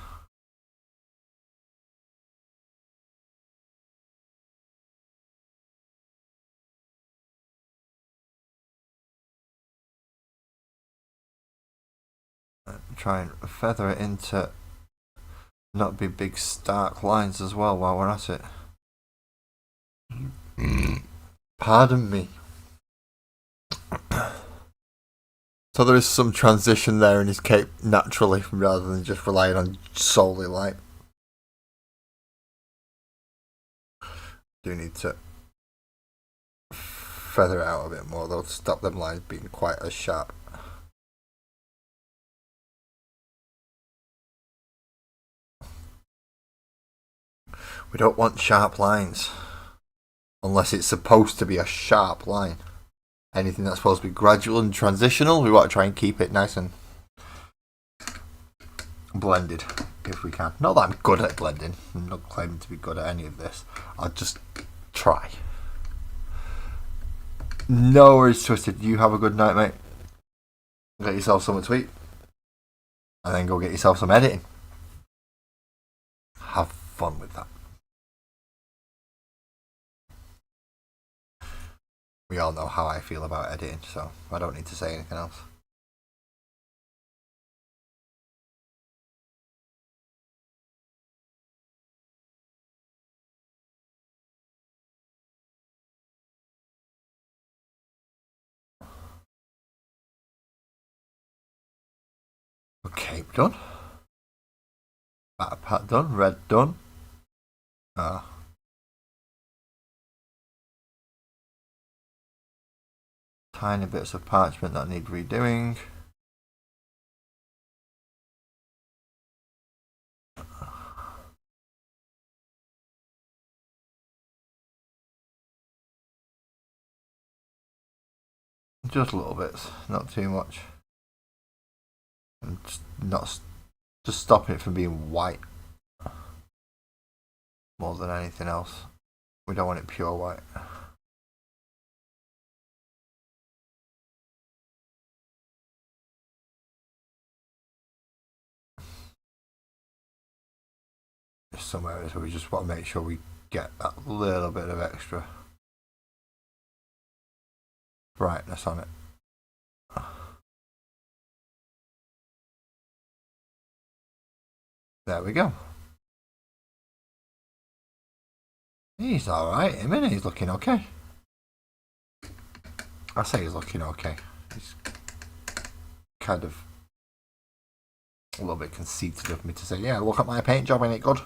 Try and feather it into not be big stark lines as well while we're at it. Pardon me. So there is some transition there in his cape naturally, rather than just relying on solely light. Do need to feather it out a bit more though to stop them lines being quite as sharp. We don't want sharp lines unless it's supposed to be a sharp line. Anything that's supposed to be gradual and transitional, we want to try and keep it nice and blended if we can. Not that I'm good at blending. I'm not claiming to be good at any of this. I'll just try. No worries, Twisted. You have a good night, mate. Get yourself something to eat. And then go get yourself some editing. Have fun with that. We all know how I feel about editing, so I don't need to say anything else. Okay, done. Batter pat done. Red done. Tiny bits of parchment that need redoing. Just little bits, not too much. And just stopping it from being white more than anything else. We don't want it pure white. There's some areas where we just want to make sure we get that little bit of extra brightness on it. There we go. He's alright, I mean, he's looking okay. I say he's looking okay. He's kind of a little bit conceited of me to say, yeah, look at my paint job, ain't it good?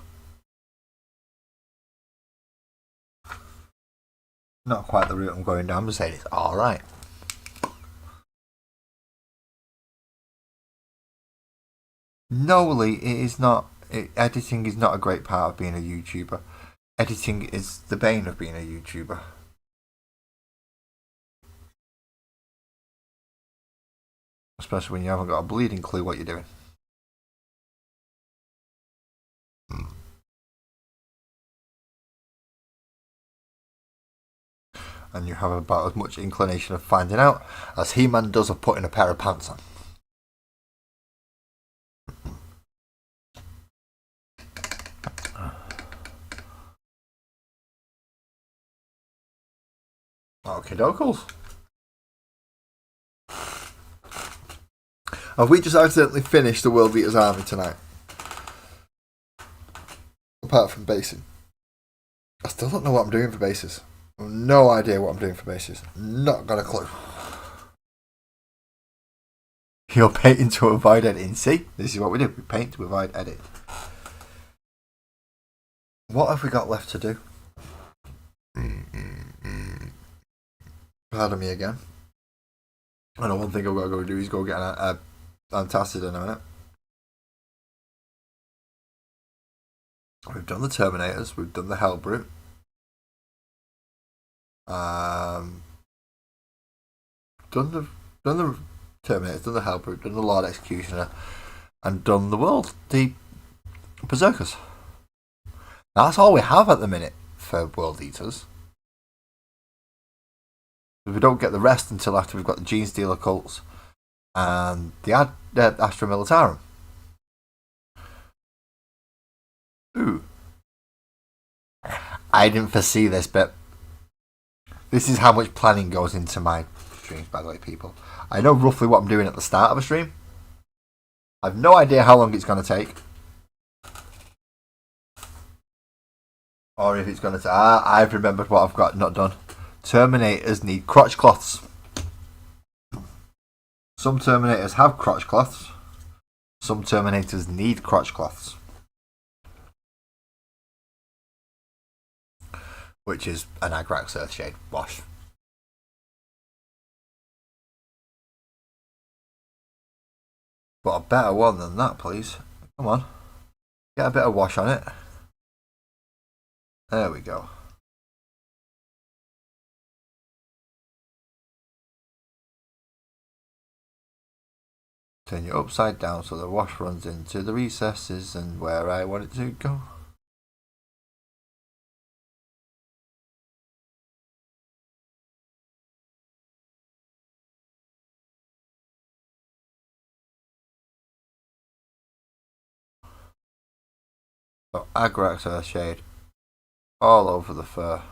Not quite the route I'm going down, I'm just saying it's alright. No, Lee, it is not. Editing is not a great part of being a YouTuber. Editing is the bane of being a YouTuber. Especially when you haven't got a bleeding clue what you're doing. And you have about as much inclination of finding out as He-Man does of putting a pair of pants on. Okay, dokes. Have we just accidentally finished the World Eaters Army tonight? Apart from basing. I still don't know what I'm doing for bases. I have no idea what I'm doing for bases. Not got a clue. You're painting to avoid editing. See? This is what we do. We paint to avoid edit. What have we got left to do? Pardon me again. I know one thing I've got to go do is go get an antacid in a minute. We've done the Terminators. We've done the Hellbrute. Done the Terminators. Done the Hellbrute. Done the Lord Executioner, and done the Berserkers. That's all we have at the minute for World Eaters. We don't get the rest until after we've got the Gene Stealer cults and the Astra Militarum. Ooh. I didn't foresee this, but this is how much planning goes into my streams, by the way, people. I know roughly what I'm doing at the start of a stream. I've no idea how long it's going to take. Or if it's going to... I've remembered what I've got not done. Terminators need crotch cloths. Some Terminators have crotch cloths. Some Terminators need crotch cloths. Which is an Agrax Earthshade wash. But a better one than that, please. Come on. Get a bit of wash on it. There we go. Turn it upside down so the wash runs into the recesses and where I want it to go. So Agrax Earthshade all over the fur.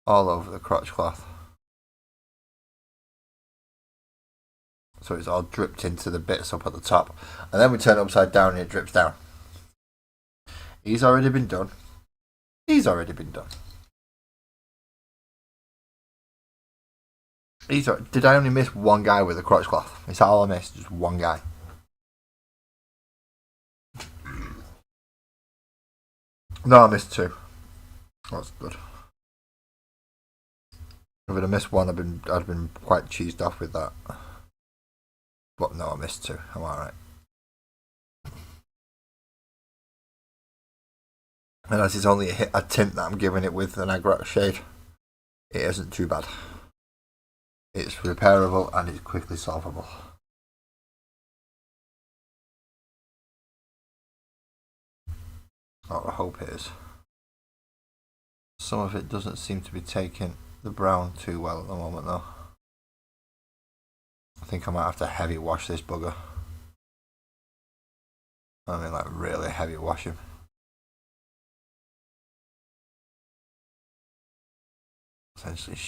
All over the crotch cloth. So it's all dripped into the bits up at the top. And then we turn it upside down and it drips down. He's already been done. He's already been done. Did I only miss one guy with a crotch cloth? Is that all I missed? Just one guy. No, I missed two. That's good. If I'd have missed one, I'd have been quite cheesed off with that. But no, I missed two. I'm alright. And as it's only a tint that I'm giving it with an Agrax shade, it isn't too bad. It's repairable and it's quickly solvable. Oh, I hope it is. Some of it doesn't seem to be taking the brown too well at the moment though. I think I might have to heavy wash this bugger. I mean like really heavy wash him. Essentially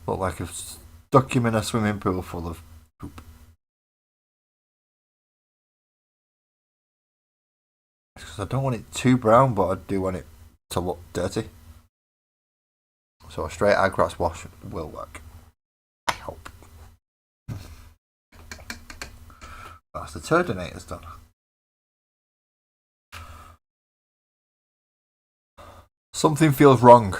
look like I've stuck him in a swimming pool full of poop. Because I don't want it too brown, but I do want it to look dirty. So a straight Agrax wash will work. I hope. That's the Turdinator's done. Something feels wrong.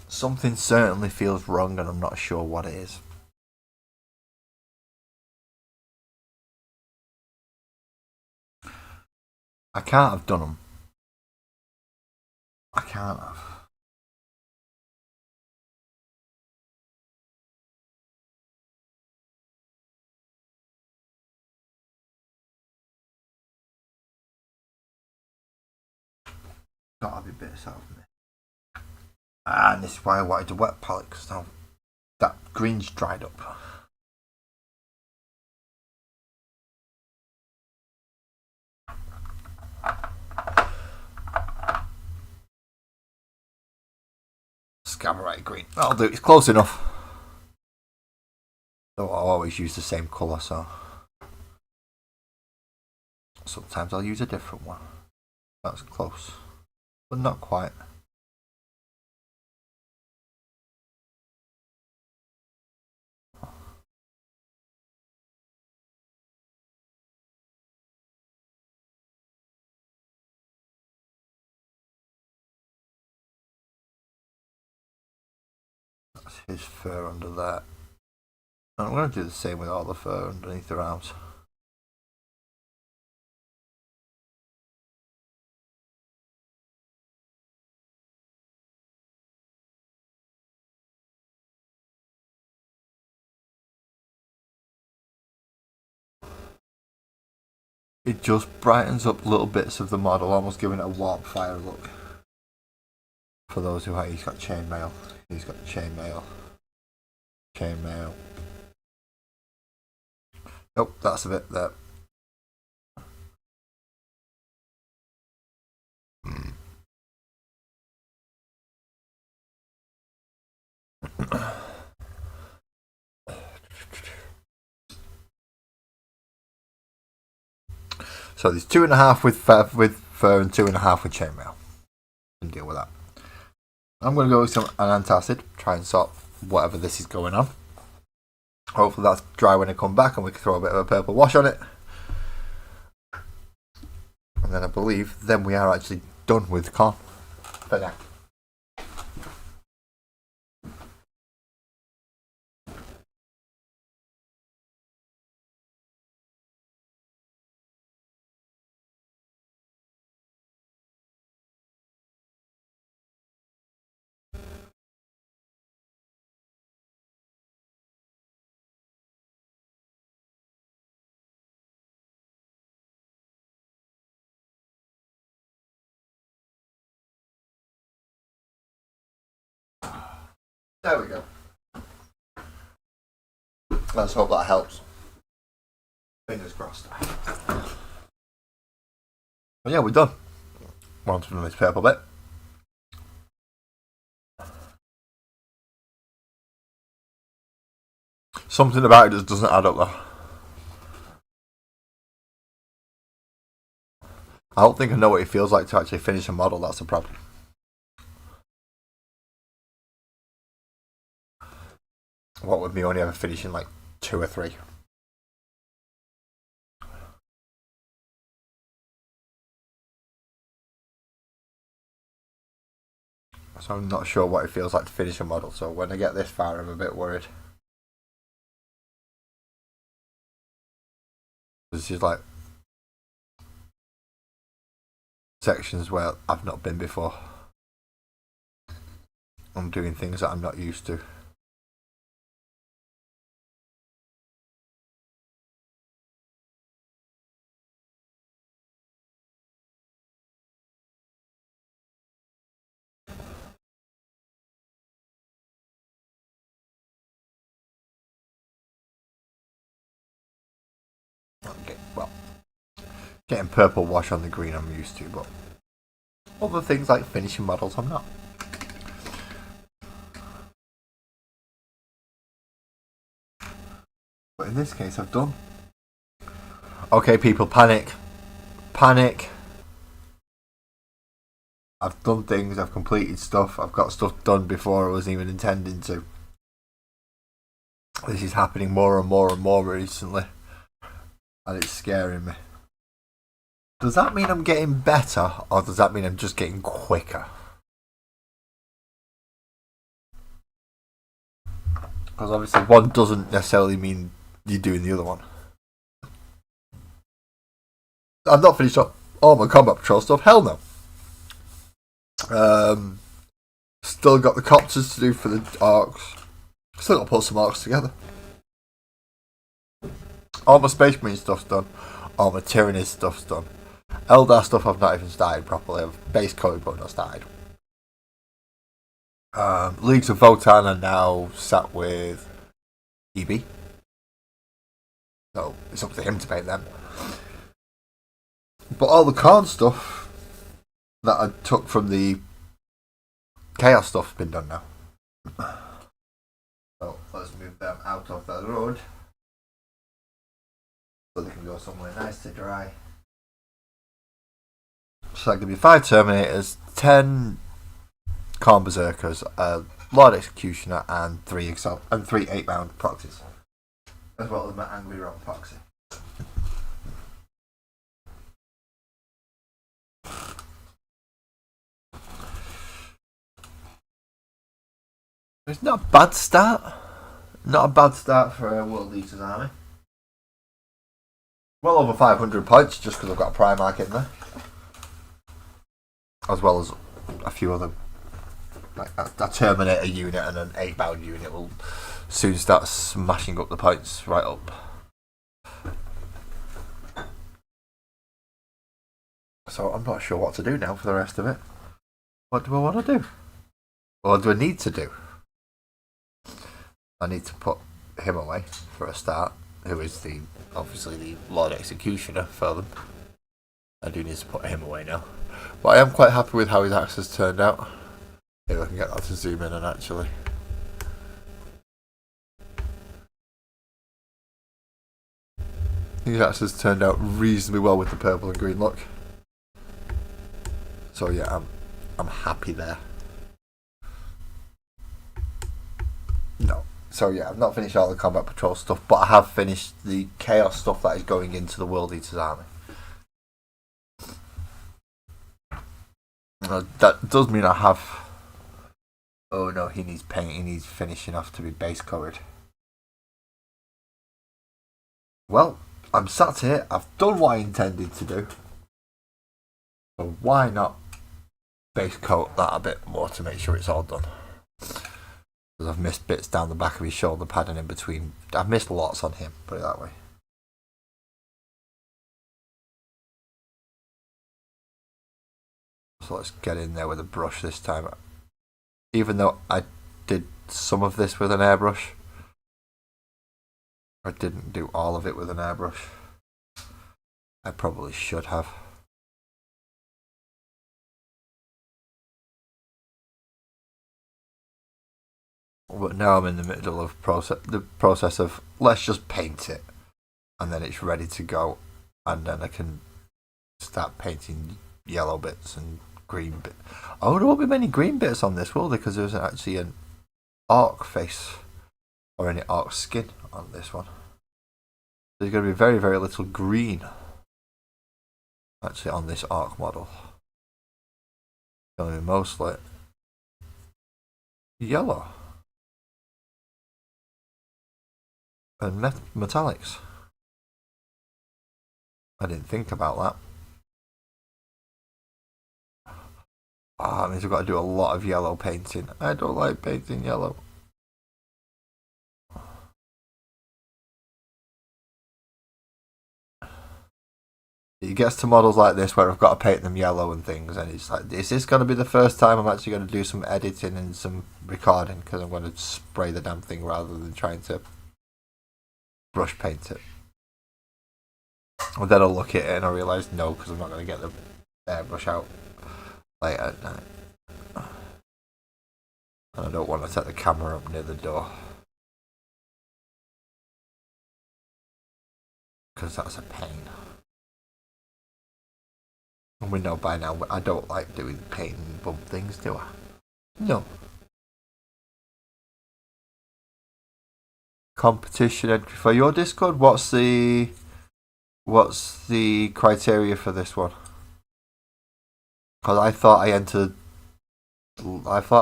Something certainly feels wrong and I'm not sure what it is. I can't have done them. I can't have. Gotta be bits out of me. And this is why I wanted a wet palette, because now that green's dried up. Scamarite green. That'll do, it's close enough. Though I'll always use the same colour, so sometimes I'll use a different one. That's close, but not quite. That's his fur under there. And I'm going to do the same with all the fur underneath their arms. It just brightens up little bits of the model, almost giving it a warp fire look. For those who he's got chainmail. He's got chainmail. Chainmail. Nope, that's a bit there. So there's 2.5 with fur and 2.5 with chainmail. and deal with that. I'm going to go with some an antacid, try and sort whatever this is going on. Hopefully that's dry when I come back and we can throw a bit of a purple wash on it. And then I believe then we are actually done with Khorn for now. There we go. Let's hope that helps. Fingers crossed. But yeah, we're done. On to this purple bit. Something about it just doesn't add up though. I don't think I know what it feels like to actually finish a model, that's the problem. What with me only ever finishing like 2 or 3. So I'm not sure what it feels like to finish a model, so when I get this far I'm a bit worried. This is like sections where I've not been before. I'm doing things that I'm not used to. Okay, well, getting purple wash on the green I'm used to, but other things like finishing models I'm not. But in this case I've done. Okay people, panic. Panic. I've done things, I've completed stuff, I've got stuff done before I was even intending to. This is happening more and more and more recently. And it's scaring me. Does that mean I'm getting better, or does that mean I'm just getting quicker? Because obviously one doesn't necessarily mean you're doing the other one. I've not finished up all my combat patrol stuff, hell no. Still got the copters to do for the orcs. Still got to put some orcs together. All my Space Marine stuff's done. All my Tyrannid stuff's done. Eldar stuff I've not even started properly. I've base coded but not started. Leagues of Votan are now sat with EB. So it's up to him to paint them. But all the Khorn stuff that I took from the Chaos stuff has been done now. So let's move them out of the road so they can go somewhere nice to dry. So that could be 5 Terminators, 10 Khorn Berserkers, a Lord Executioner, and 3 8-bound proxies, as well as my Angry Rock proxy. It's not a bad start. Not a bad start for a World Eaters army. Well over 500 points just because I've got a Primarch in there. As well as a few other, like a Terminator unit and an 8-bound unit will soon start smashing up the points right up. So I'm not sure what to do now for the rest of it. What do I want to do? What do I need to do? I need to put him away for a start, who is obviously the Lord Executioner for them. I do need to put him away now. But I am quite happy with how his axe has turned out. If I can get that to zoom in and actually. His axe has turned out reasonably well with the purple and green look. So yeah, I'm I'm happy there. No. So yeah, I've not finished all the Combat Patrol stuff, but I have finished the Chaos stuff that is going into the World Eater's army. That does mean I have... Oh no, he needs paint, he needs finishing off to be base covered. Well, I'm sat here, I've done what I intended to do. So why not base coat that a bit more to make sure it's all done? Because I've missed bits down the back of his shoulder pad and in between. I've missed lots on him, put it that way. So let's get in there with a brush this time. Even though I did some of this with an airbrush, I didn't do all of it with an airbrush. I probably should have. But now I'm in the middle of the process of let's just paint it, and then it's ready to go, and then I can start painting yellow bits and green bits. Oh, there won't be many green bits on this, will there? Because there isn't actually an orc face or any orc skin on this one. There's going to be very, very little green actually on this orc model. It's going to be mostly yellow and metallics. I didn't think about that. That means I've got to do a lot of yellow painting. I don't like painting yellow. It gets to models like this where I've got to paint them yellow and things, and it's like, is this going to be the first time I'm actually going to do some editing and some recording? Because I'm going to spray the damn thing rather than trying to brush paint it. And then I'll look at it and I realise no, because I'm not going to get the airbrush out late at night. And I don't want to set the camera up near the door, because that's a pain. And we know by now I don't like doing paint and bump things, do I? No. Competition entry for your Discord? What's the criteria for this one? Because I thought I've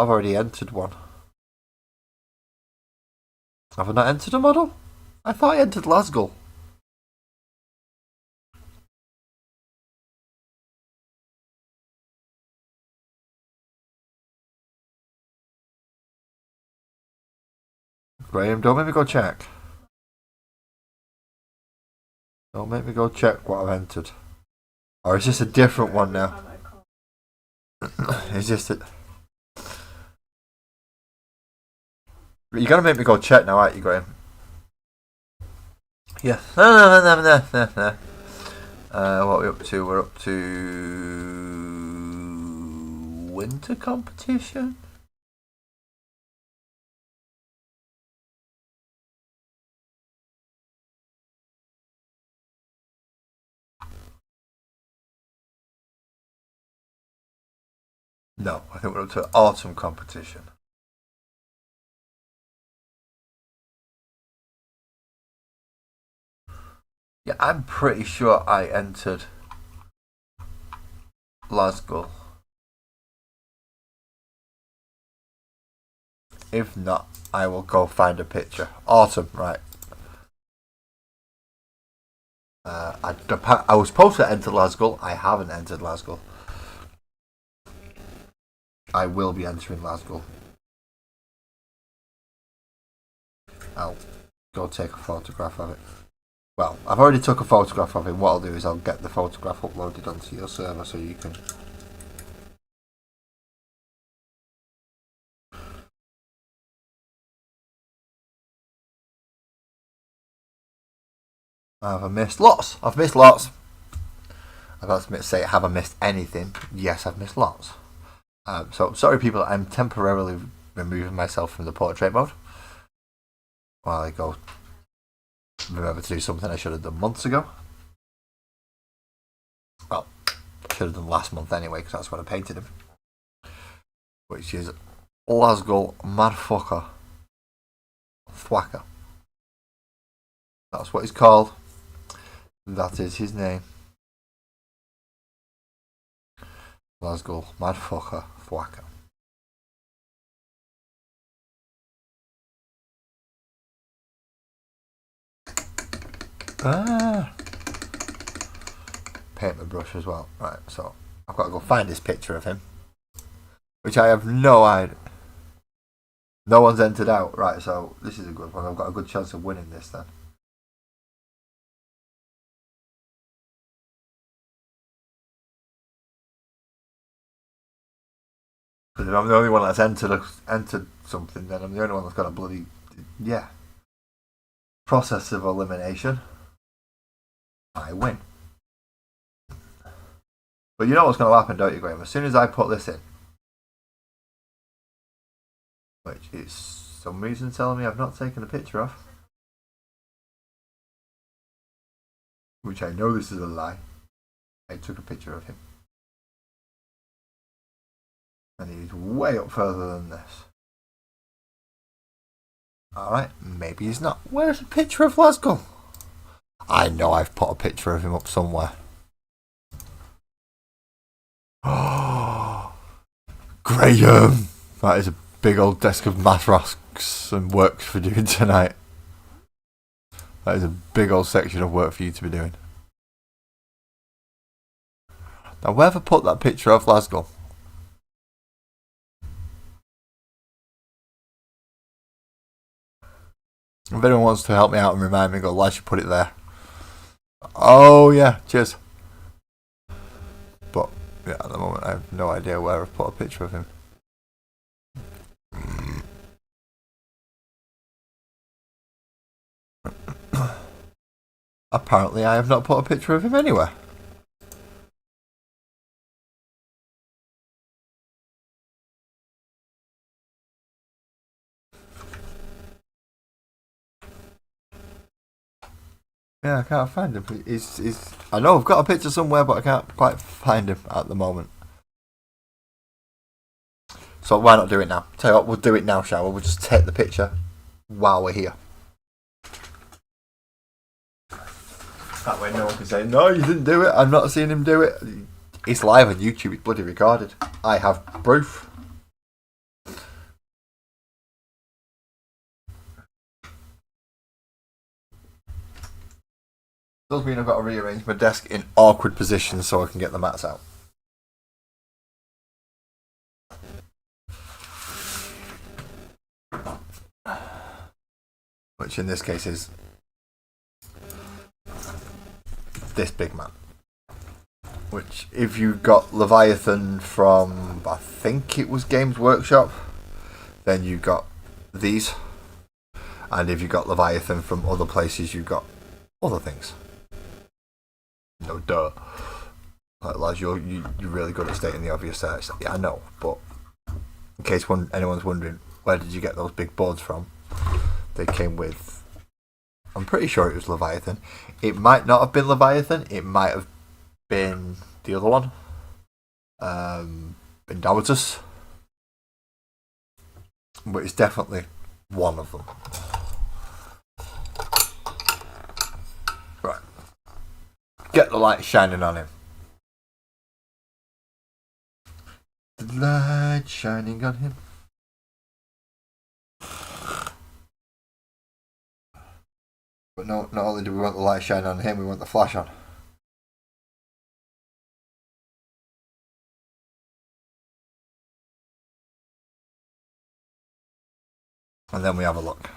already entered one. Have I not entered a model? I thought I entered Lasgull. Graham, don't make me go check. Don't make me go check what I've entered. Or is this a different one now? Is this it? You're gonna make me go check now, aren't you, Graham? Yeah. No. What are we up to? We're up to winter competition. No, I think we're up to autumn competition. Yeah, I'm pretty sure I entered Lasgull. If not, I will go find a picture. Autumn, right. I was supposed to enter Lasgull. I haven't entered Lasgull. I will be entering Lasgull. I'll go take a photograph of it. Well, I've already took a photograph of it. What I'll do is I'll get the photograph uploaded onto your server so you can... Have I missed lots? I've missed lots. I've got to say, have I missed anything? Yes, I've missed lots. So, sorry people, I'm temporarily removing myself from the portrait mode while I go remember to do something I should have done months ago. Well, should have done last month anyway, because that's when I painted him. which is Glasgow Motherfucker Thwacker. That's what he's called. That is his name. Glasgow Motherfucker Thwacker. Paint my brush as well. Right, so I've got to go find this picture of him, which I have no idea. No one's entered out. Right, so this is a good one. I've got a good chance of winning this then. Because if I'm the only one that's entered something, then I'm the only one that's got a bloody process of elimination. I win. But you know what's going to happen, don't you, Graham? As soon as I put this in, which is some reason telling me I've not taken a picture of, which I know this is a lie. I took a picture of him. And he's way up further than this. Alright, maybe he's not. Where's a picture of Glasgow? I know I've put a picture of him up somewhere. Oh, Graham! That is a big old desk of math rocks and work for doing tonight. That is a big old section of work for you to be doing. Now, wherever put that picture of Glasgow? If anyone wants to help me out and remind me, go, lads, you put it there. Oh, yeah, cheers. But, yeah, at the moment, I have no idea where I've put a picture of him. Apparently, I have not put a picture of him anywhere. Yeah, I can't find him. I know I've got a picture somewhere, but I can't quite find him at the moment. So why not do it now? Tell you what, we'll do it now, shall we? We'll just take the picture while we're here. That way no one can say, no, you didn't do it. I'm not seeing him do it. It's live on YouTube. It's bloody recorded. I have proof. Does mean I've got to rearrange my desk in awkward positions so I can get the mats out. Which in this case is this big mat. Which, if you got Leviathan from, I think it was Games Workshop, then you got these. And if you got Leviathan from other places, you got other things. No duh. Like, lads, you're really good at stating the obvious there. Yeah, I know, but in case anyone's wondering, where did you get those big boards from? They came with, I'm pretty sure it was Leviathan. It might not have been Leviathan. It might have been the other one. Indomitus. But it's definitely one of them. Right. Get the light shining on him. The light shining on him. But no, not only do we want the light shining on him, we want the flash on. And then we have a look.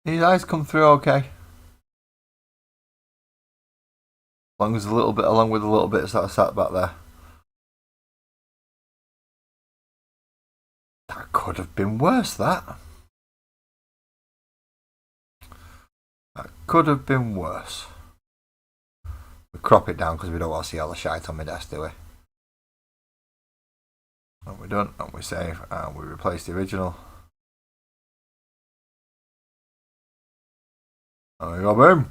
His eyes come through okay. Along with a little bit sort of sat back there. That could have been worse, that. That could have been worse. We crop it down because we don't want to see all the shite on my desk, do we? And we're done, and we save, and we replace the original. There we go, boom.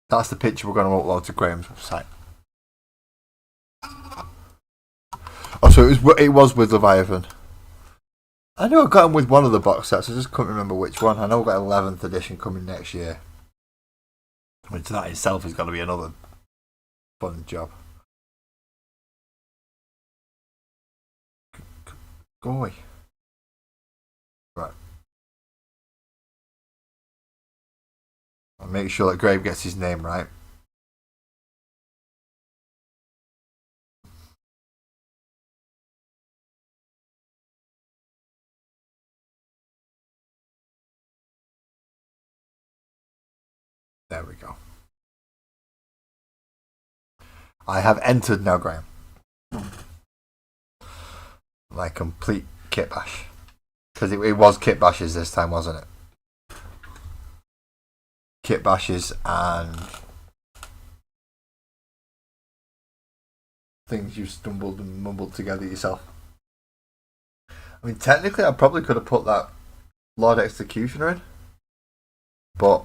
That's the picture we're going to upload to Graham's website. Oh, so it was with Leviathan. I know I got him with one of the box sets. I just couldn't remember which one. I know I got 11th edition coming next year, which that itself is going to be another fun job. Go away. Right. I'll make sure that Grave gets his name right. There we go. I have entered now, Graham. My complete kit bash. Because it was kit bashes this time, wasn't it? Kit bashes and things you stumbled and mumbled together yourself. I mean, technically, I probably could have put that Lord Executioner in, but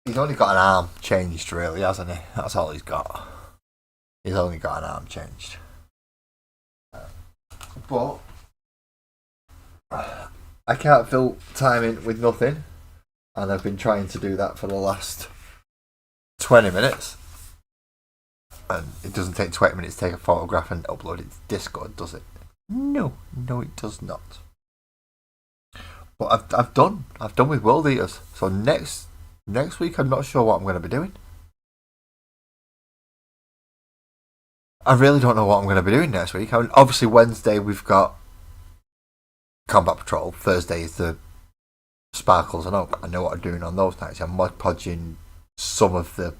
he's only got an arm changed, really, hasn't he? That's all he's got. He's only got an arm changed. But I can't fill time in with nothing, and I've been trying to do that for the last 20 minutes. And it doesn't take 20 minutes to take a photograph and upload it to Discord, does it? No, it does not. But I've done with World Eaters. So next week, I'm not sure what I'm going to be doing. I really don't know what I'm going to be doing next week. I mean, obviously, Wednesday we've got Combat Patrol. Thursday is the Sparkles and Oak. I know what I'm doing on those nights. I'm mod podging some of the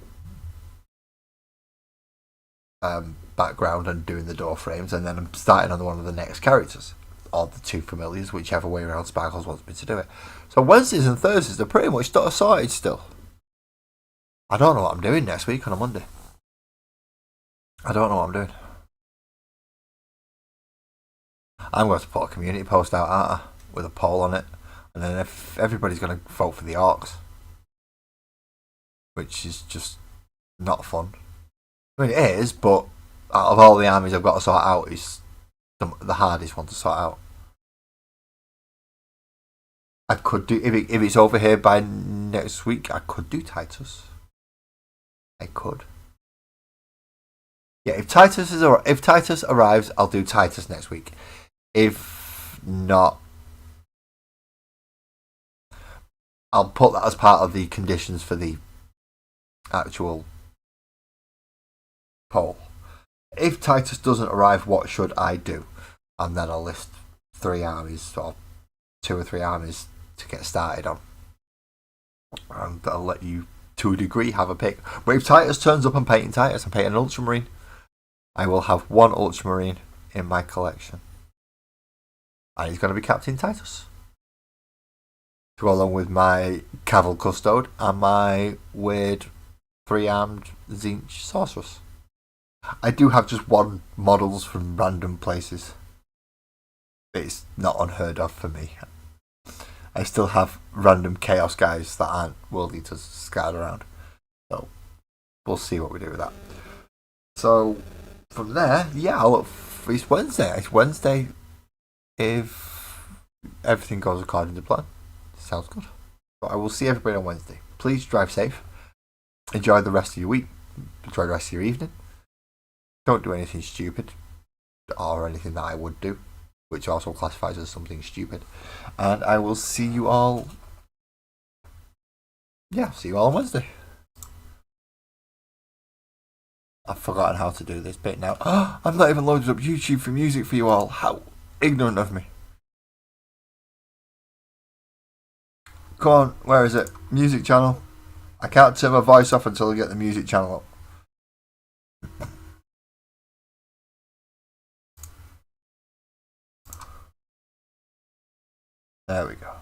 background and doing the door frames, and then I'm starting on one of the next characters, or the two familiars, whichever way around Sparkles wants me to do it. So Wednesdays and Thursdays are pretty much sorted still. I don't know what I'm doing next week on a Monday. I don't know what I'm doing. I'm going to put a community post out, aren't I? With a poll on it. And then if everybody's going to vote for the Orcs. Which is just not fun. I mean, it is, but out of all the armies I've got to sort out, is the hardest one to sort out. I could do, if it's over here by next week, I could do Titus. I could. Yeah, if Titus arrives, I'll do Titus next week. If not, I'll put that as part of the conditions for the actual poll. If Titus doesn't arrive, what should I do? And then I'll list 3 armies, or 2 or 3 armies to get started on. And I'll let you, to a degree, have a pick. But if Titus turns up, I'm painting Titus. I'm painting an Ultramarine. I will have 1 Ultramarine in my collection. And he's going to be Captain Titus. To go along with my Cavil Custode and my weird 3-armed Zinch Sorceress. I do have just 1 models from random places. It's not unheard of for me. I still have random Chaos guys that aren't World Eaters scattered around. So, we'll see what we do with that. So, from there, yeah, it's Wednesday. It's Wednesday if everything goes according to plan. Sounds good. But I will see everybody on Wednesday. Please drive safe. Enjoy the rest of your week. Enjoy the rest of your evening. Don't do anything stupid. Or anything that I would do, which also classifies as something stupid. And I will see you all. Yeah, see you all on Wednesday. I've forgotten how to do this bit now. I've not even loaded up YouTube for music for you all. How ignorant of me. Come on, where is it? Music channel. I can't turn my voice off until I get the music channel up. There we go.